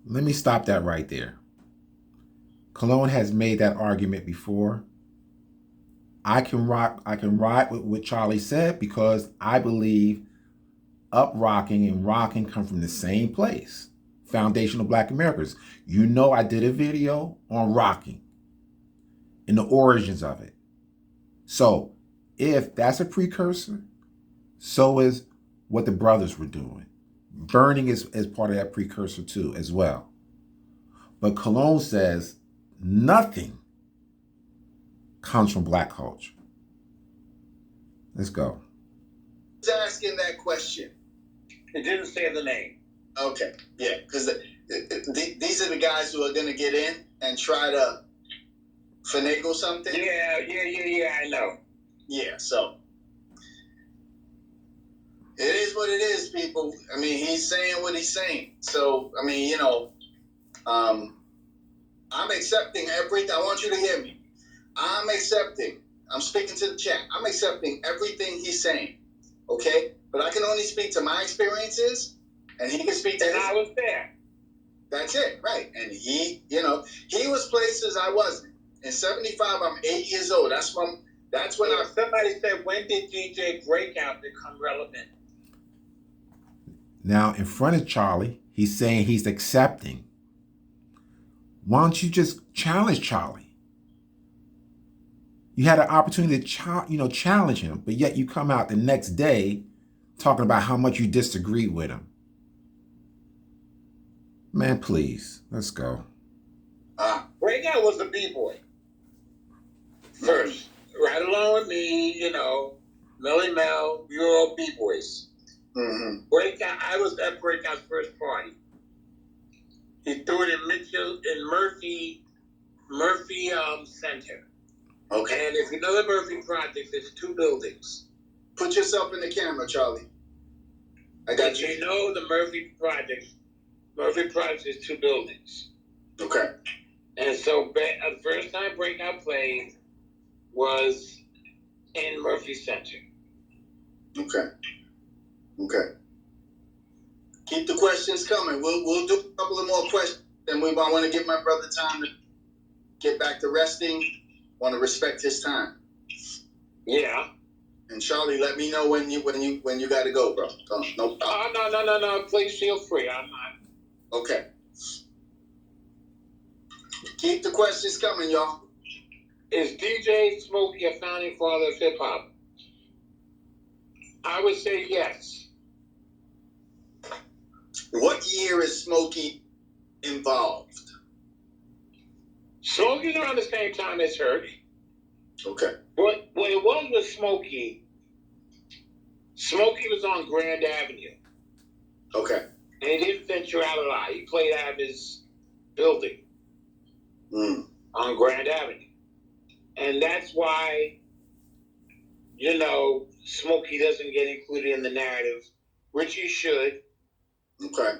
Let me stop that right there. Cologne has made that argument before. I can ride with what Cholly said because I believe up rocking and rocking come from the same place. Foundational Black Americans. You know, I did a video on rocking and the origins of it. So if that's a precursor, so is what the brothers were doing. Burning is part of that precursor too, as well. But Cologne says nothing comes from Black culture. Let's go. Who's asking that question? It didn't say the name. Okay, yeah, because these are the guys who are going to get in and try to finagle something. Yeah, I know. Yeah, so it is what it is, people. I mean, he's saying what he's saying. So, I mean, you know, I'm accepting everything. I want you to hear me. I'm speaking to the chat. I'm accepting everything he's saying, okay? But I can only speak to my experiences, and he can speak to his. And I was there. That's it, right. And he, you know, he was places I wasn't. In 75, I'm 8 years old. That's when somebody said, when did DJ Breakout become relevant? Now, in front of Cholly, he's saying he's accepting. Why don't you just challenge Cholly? You had an opportunity to challenge him, but yet you come out the next day talking about how much you disagree with him. Man, please, let's go. Breakout was a B-boy. First, right along with me, you know, Millie Mel, we were all B-boys. Mm-hmm. Breakout, I was at Breakout's first party. He threw it in Murphy Center. Okay. And if you know the Murphy Project, there's 2 buildings. Put yourself in the camera, Cholly. I got you. You know the Murphy Project is 2 buildings. Okay. And so the first time Breakout played was in Murphy Center. Okay. Keep the questions coming. We'll do a couple of more questions, and we want to give my brother time to get back to resting. Want to respect his time. Yeah. And Charlie, let me know when you got to go, bro. No problem. No. Please feel free. I'm not. Okay. Keep the questions coming, y'all. Is DJ Smokey a founding father of hip hop? I would say yes. What year is Smokey involved? Smokey's around the same time as Herc. Okay. What it was with Smokey was on Grand Avenue. Okay. And he didn't venture out a lot. He played out of his building on Grand Avenue. And that's why, you know, Smokey doesn't get included in the narrative, which he should. Okay.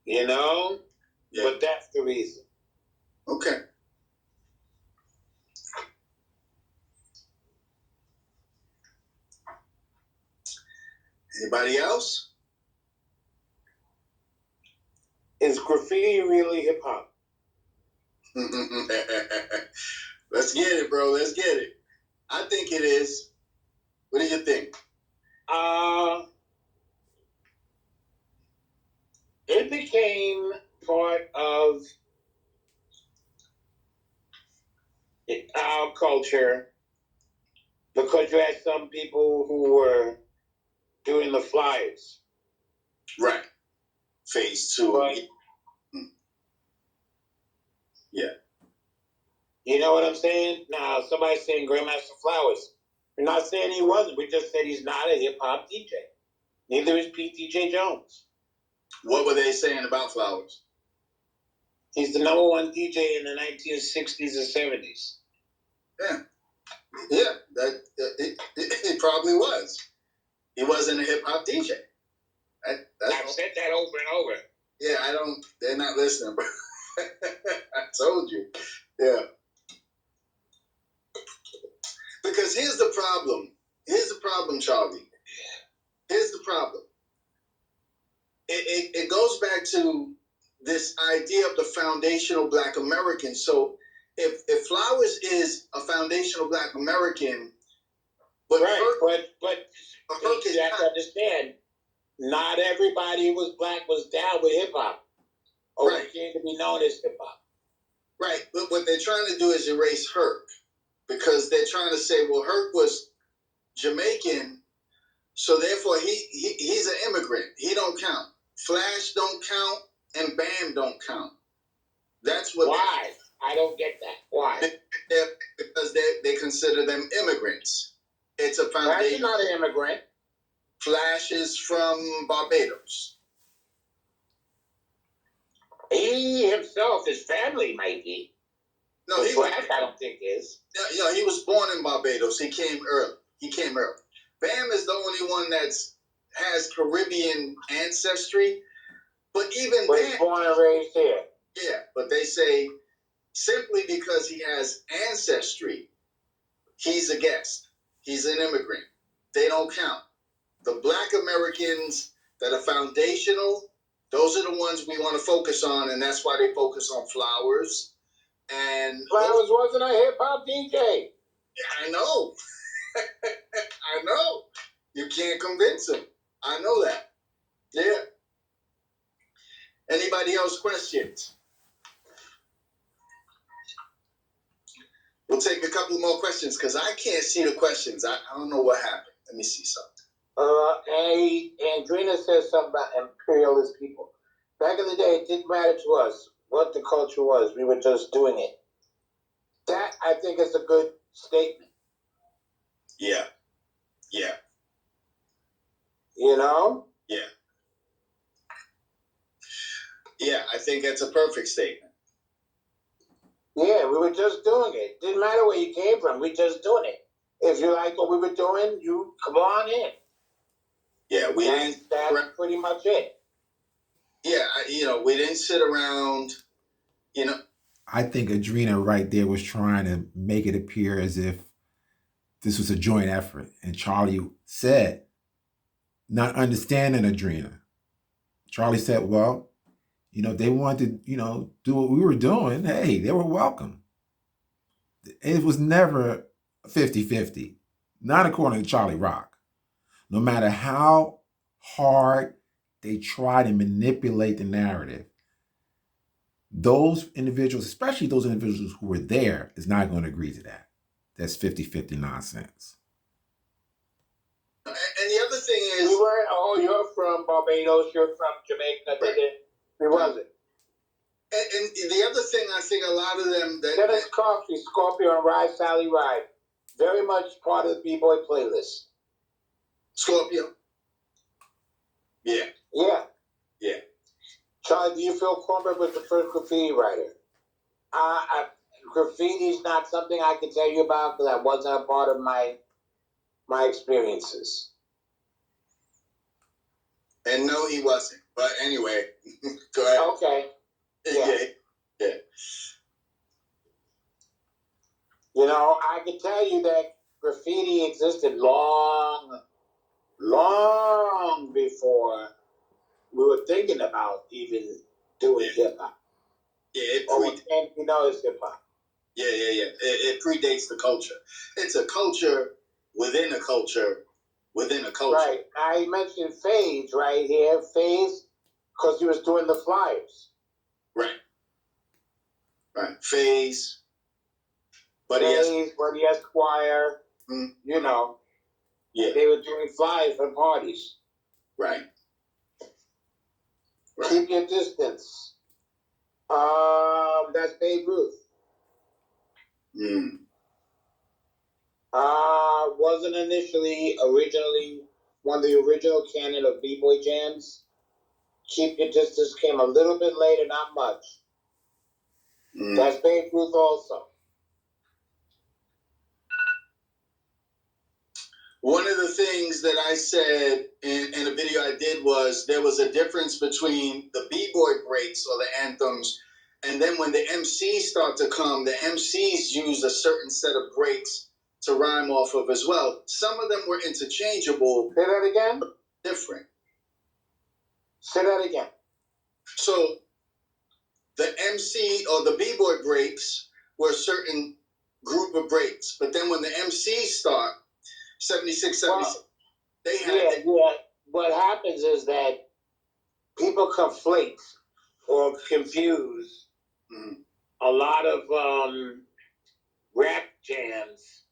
You know? Yeah. But that's the reason. Okay. Anybody else? Is graffiti really hip hop? Let's get it, bro. Let's get it. I think it is. What do you think? It became part of our culture because you had some people who were doing the flyers. Right. Phase 2. But, yeah. You know what I'm saying? Now, somebody's saying Grandmaster Flowers. We're not saying he wasn't. We just said he's not a hip-hop DJ. Neither is Pete DJ Jones. What were they saying about Flowers? He's the #1 DJ in the 1960s and 70s. Yeah. It probably was. He wasn't a hip-hop DJ. I've said that over and over. Yeah, I don't. They're not listening. I told you. Yeah. Because here's the problem. Here's the problem, Charlie. Here's the problem. It goes back to this idea of the foundational Black American. So if Flowers is a foundational Black American, but right, Herc, but Herc you have to understand, not everybody who was Black was down with hip hop, or right, came to be known as hip hop. Right, but what they're trying to do is erase Herc, because they're trying to say, well, Herc was Jamaican, so therefore he's an immigrant. He don't count. Flash don't count, and Bam don't count. That's what. Why? I don't get that. Why? Because they consider them immigrants. It's a foundation. Flash is not an immigrant. Flash is from Barbados. He himself, his family might be. No, Flash, I don't think is. Yeah, he was born in Barbados. He came early. Bam is the only one has Caribbean ancestry, but even Bam, he's born and raised here. Yeah, but they say simply because he has ancestry, he's a guest. He's an immigrant. They don't count. The Black Americans that are foundational, those are the ones we want to focus on, and that's why they focus on Flowers. And Flowers wasn't a hip hop DJ. I know. I know. You can't convince him. I know that. Yeah. Anybody else questions? We'll take a couple more questions because I can't see the questions. I don't know what happened. Let me see something. Andrina says something about imperialist people. Back in the day, it didn't matter to us what the culture was. We were just doing it. That, I think, is a good statement. Yeah. Yeah. You know? Yeah. Yeah, I think that's a perfect statement. Yeah, we were just doing it. Didn't matter where you came from. We just doing it. If you like what we were doing, you come on in. Yeah, that's pretty much it. Yeah, we didn't sit around, I think Adrena right there was trying to make it appear as if this was a joint effort. And Charlie said, not understanding Adrena. Charlie said, well, they wanted to, do what we were doing. Hey, they were welcome. It was never 50-50, not according to Charlie Rock. No matter how hard they try to manipulate the narrative, those individuals, especially those individuals who were there, is not going to agree to that. That's 50-50 nonsense. And the other thing is... We weren't, you're from Barbados, you're from Jamaica. Right. We wasn't. And the other thing, I think a lot of them... Dennis Coffee, Scorpio, and Ride Sally Ride. Very much part of the B-Boy playlist. Scorpio? Yeah. Yeah. Yeah. Charlie, do you feel Cornbread was the first graffiti writer? Graffiti's not something I can tell you about because that wasn't a part of my experiences. And no, he wasn't. But anyway, go ahead. Okay. Yeah. I can tell you that graffiti existed long before we were thinking about even doing hip hop. Yeah, it's hip hop. Yeah. It predates the culture. It's a culture within a culture within a culture. Right. I mentioned Phase right here. Phase, because he was doing the flyers. Right. Phase. Buddy Esquire. Mm-hmm. Yeah. They were doing flyers for parties. Right. Keep your distance. That's Babe Ruth. Wasn't originally one of the original canon of B-Boy jams. Keep Your Distance came a little bit later, not much. That's Babe Ruth also. One of the things things that I said in a video I did was there was a difference between the b-boy breaks or the anthems, and then when the MCs start to come, the MCs use a certain set of breaks to rhyme off of as well. Some of them were interchangeable. Say that again? Different. Say that again. So the MC or the b-boy breaks were a certain group of breaks, but then when the MCs start, 76, 77, they had What happens is that people conflate or confuse a lot of rap jams.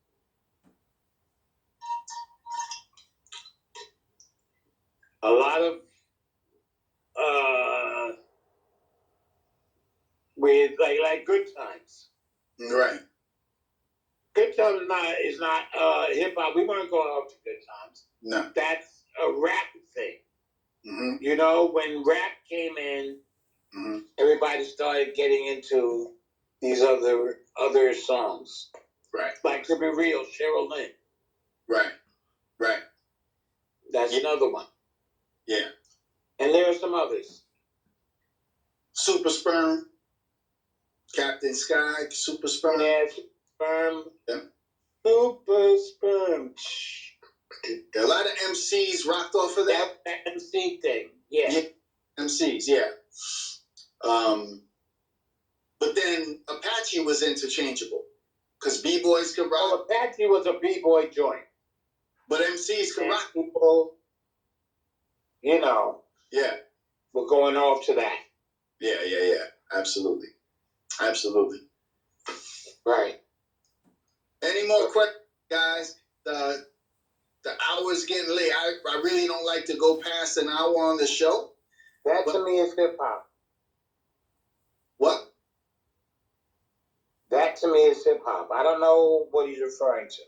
A lot of with like Good Times. Right. Good Times is not hip hop. We weren't going off to Good Times. No. That's a rap thing. Mm-hmm. You know, when rap came in, everybody started getting into these other songs. Right. Like, to be real, Cheryl Lynn. Right. Right. That's another one. Yeah. And there are some others. Super Sperm. Captain Sky, Super Sperm. Yeah, Sperm. Yeah. Super Sperm. A lot of MCs rocked off of that. That MC thing. Yeah. MCs, yeah. But then Apache was interchangeable. Because B-boys could rock. Well, Apache was a B-boy joint. But MCs could rock. People, you know. Yeah. We're going off to that. Yeah. Absolutely. Right. Any more questions, guys? The hour's getting late. I really don't like to go past an hour on the show. That to me is hip hop. What? That to me is hip hop. I don't know what he's referring to.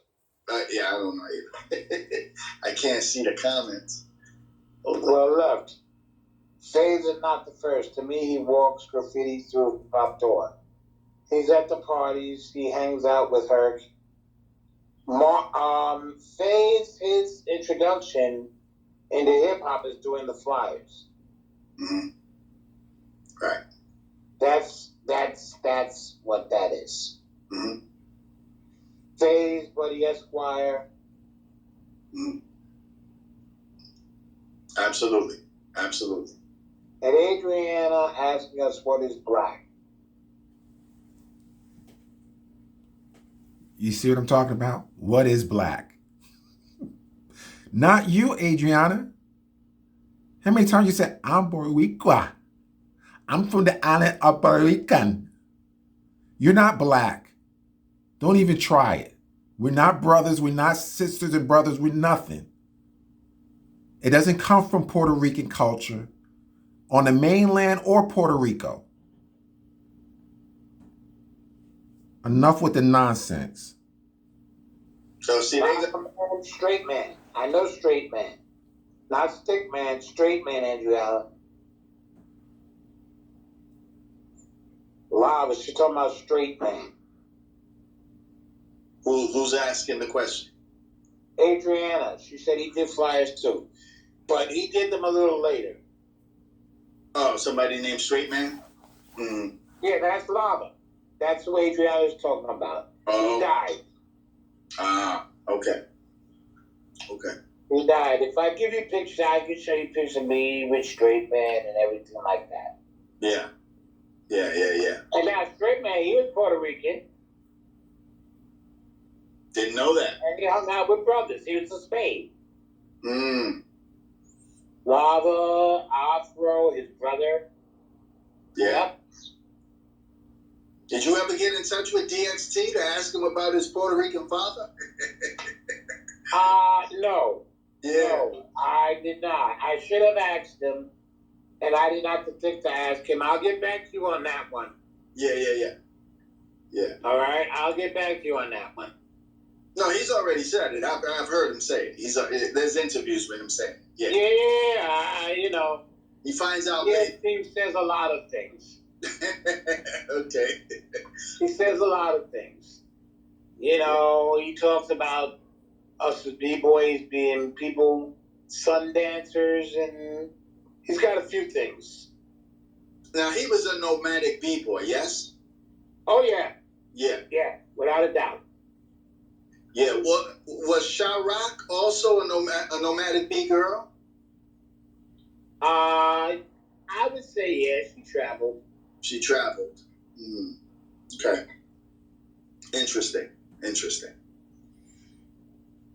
Yeah, I don't know either. I can't see the comments. Well, look. Faze is not the first. To me, he walks graffiti through the pop door. He's at the parties. He hangs out with Herc. Faze, his introduction into hip hop is doing the flyers. Mm-hmm. Right. That's what that is. Mm-hmm. Faze, Buddy Esquire. Mm-hmm. Absolutely. And Adriana asking us what is black. You see what I'm talking about? What is black? Not you, Adriana. How many times you said, I'm Boricua? I'm from the island of Puerto Rican. You're not black. Don't even try it. We're not brothers. We're not sisters and brothers. We're nothing. It doesn't come from Puerto Rican culture on the mainland or Puerto Rico. Enough with the nonsense. So see, I'm straight man. I know straight man. Not stick man, straight man, Andrew Allen. Lava, she's talking about straight man. Who's asking the question? Adriana. She said he did flyers too. But he did them a little later. Oh, somebody named Straight Man? Mm. Yeah, that's Lava. That's who Adriana is talking about. Oh. He died. Ah, okay. He died. If I give you pictures, I can show you pictures of me with Straight Man and everything like that. Yeah. And now, Straight Man, he was Puerto Rican. Didn't know that. And he hung out with brothers. He was a spade. Lava, Afro, his brother. Yeah. Yep. Did you ever get in touch with DXT to ask him about his Puerto Rican father? No. Yeah. No, I did not. I should have asked him, and I did not think to ask him. I'll get back to you on that one. Yeah. All right? I'll get back to you on that one. No, he's already said it. I've heard him say it. There's interviews with him saying it. Yeah. Yeah, you know. He finds out later. He says a lot of things. Okay. He says a lot of things. You know, he talks about us as b-boys being people, sun dancers, and he's got a few things. Now, he was a nomadic b-boy, yes? Oh, yeah. Yeah. Yeah, without a doubt. Yeah, was Shah-Rock also a nomadic b-girl? I would say, yeah, she traveled. She traveled. Mm. Okay. Interesting.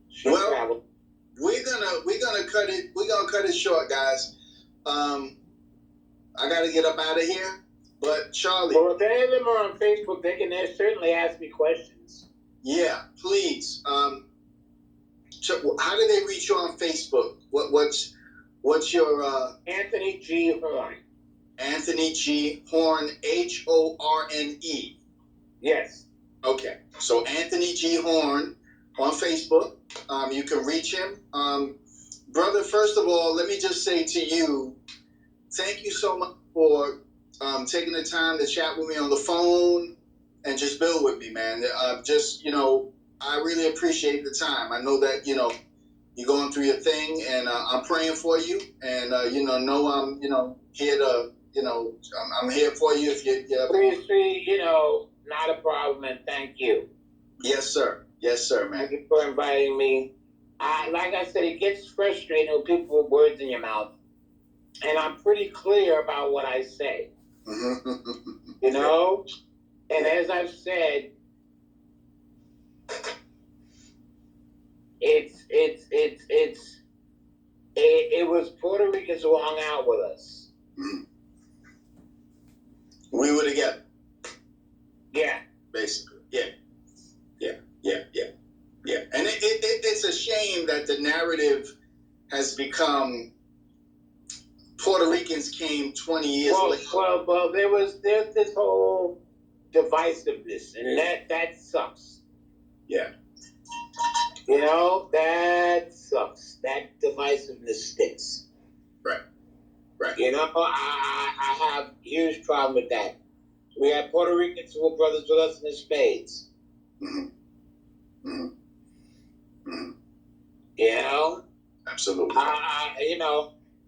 She traveled. We're gonna cut it short, guys. I gotta get up out of here. But Charlie. Well, if any of them are on Facebook, they can certainly ask me questions. Yeah, please. How do they reach you on Facebook? What's your Anthony G. Horn. Anthony G. Horn, Horne. Yes. Okay. So Anthony G. Horn on Facebook. You can reach him. Brother, first of all, let me just say to you, thank you so much for taking the time to chat with me on the phone and just build with me, man. I really appreciate the time. I know that, you're going through your thing, and I'm praying for you. And, I'm here to, I'm here for you if you Please, not a problem, and thank you. Yes, sir. Yes, sir, man. Thank you for inviting me. Like I said, it gets frustrating when people put words in your mouth. And I'm pretty clear about what I say. And as I've said, it was Puerto Ricans who hung out with us. We were together. Yeah. Basically. Yeah. And it's a shame that the narrative has become Puerto Ricans came 20 years later. Well, there's this whole divisiveness, and that sucks. Yeah. That sucks. That divisiveness sticks. Right. I have a huge problem with that. We have Puerto Ricans who were brothers with us in the spades. Absolutely.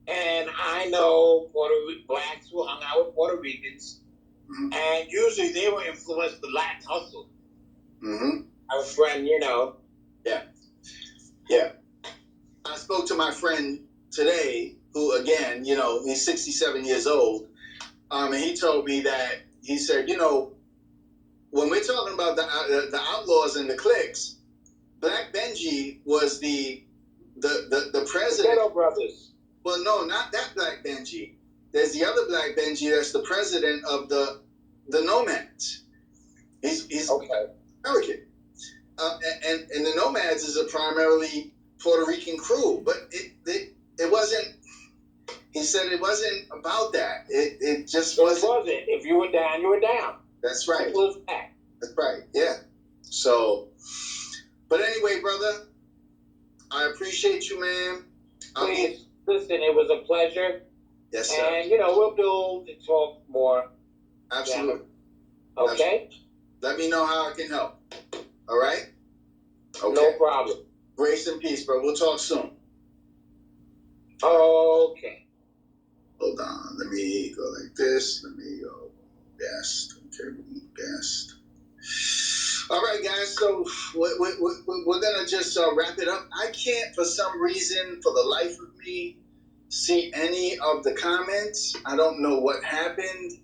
And I know blacks who hung out with Puerto Ricans, and usually they were influenced the Latin hustle. Our friend, Yeah. I spoke to my friend today, who again, he's 67 years old, and he told me that he said, when we're talking about the outlaws and the cliques, Black Benji was the president. Ghetto Brothers. Well, no, not that Black Benji. There's the other Black Benji that's the president of the Nomads. He's okay. American. And the Nomads is a primarily Puerto Rican crew, but it wasn't. He said it wasn't about that. It just wasn't. It wasn't. If you were down, you were down. That's right. Simple as that. That's right. Yeah. So, but anyway, brother, I appreciate you, man. Please listen. It was a pleasure. Yes, sir. And we'll build and talk more. Absolutely. Yeah. Okay. Absolutely. Let me know how I can help. All right. Okay. No problem. Grace and peace, bro. We'll talk soon. Okay. Hold on. Let me go like this. Let me go best. Okay, best. All right, guys. So we're gonna just wrap it up. I can't, for some reason, for the life of me, see any of the comments. I don't know what happened.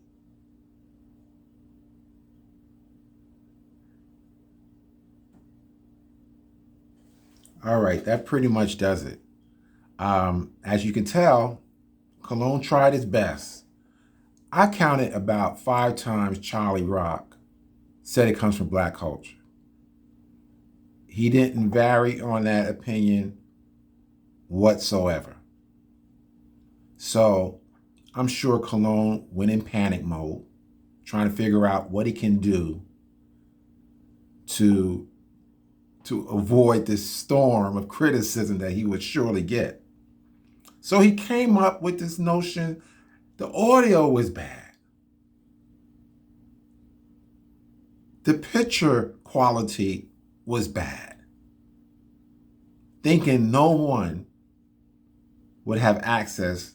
All right, that pretty much does it. As you can tell, Cologne tried his best. I counted about 5 times Cholly Rock said it comes from black culture. He didn't vary on that opinion whatsoever. So I'm sure Cologne went in panic mode, trying to figure out what he can do to avoid this storm of criticism that he would surely get. So he came up with this notion the audio was bad. The picture quality was bad. thinking no one would have access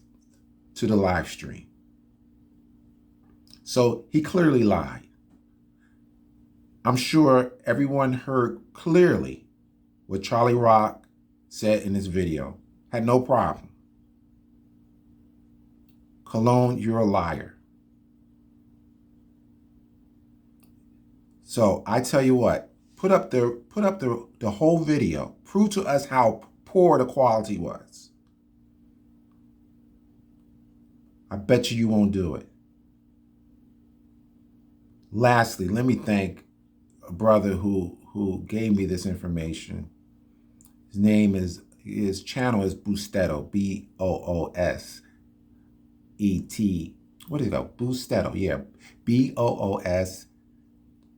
to the live stream. So he clearly lied. I'm sure everyone heard clearly what Charlie Rock said in this video. Had no problem. Cologne, you're a liar. So I tell you what, put up the whole video. Prove to us how poor the quality was. I bet you won't do it. Lastly, let me thank a brother who gave me this information. His channel is Boostetto, Boostet. What did it go? Boostetto, yeah.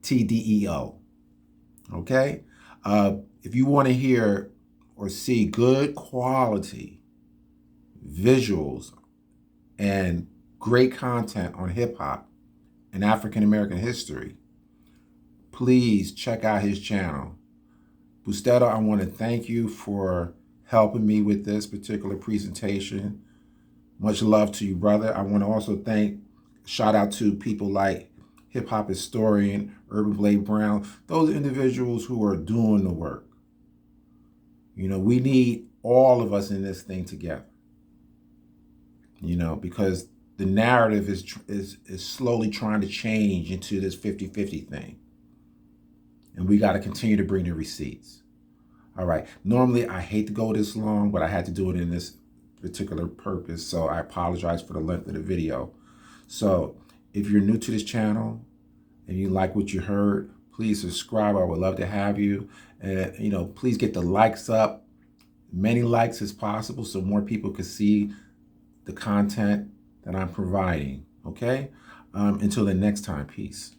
Boostdeo. Okay? If you want to hear or see good quality visuals and great content on hip hop and African American history, please check out his channel. Boostetto, I want to thank you for helping me with this particular presentation. Much love to you, brother. I want to also shout out to people like hip hop historian Urban Blade Brown, those individuals who are doing the work. You know, we need all of us in this thing together. You know, because the narrative is slowly trying to change into this 50-50 thing. And we got to continue to bring the receipts. All right. Normally, I hate to go this long, but I had to do it in this particular purpose. So I apologize for the length of the video. So if you're new to this channel and you like what you heard, please subscribe. I would love to have you. And, you know, please get the likes up, many likes as possible so more people can see the content that I'm providing. Okay. Until the next time, peace.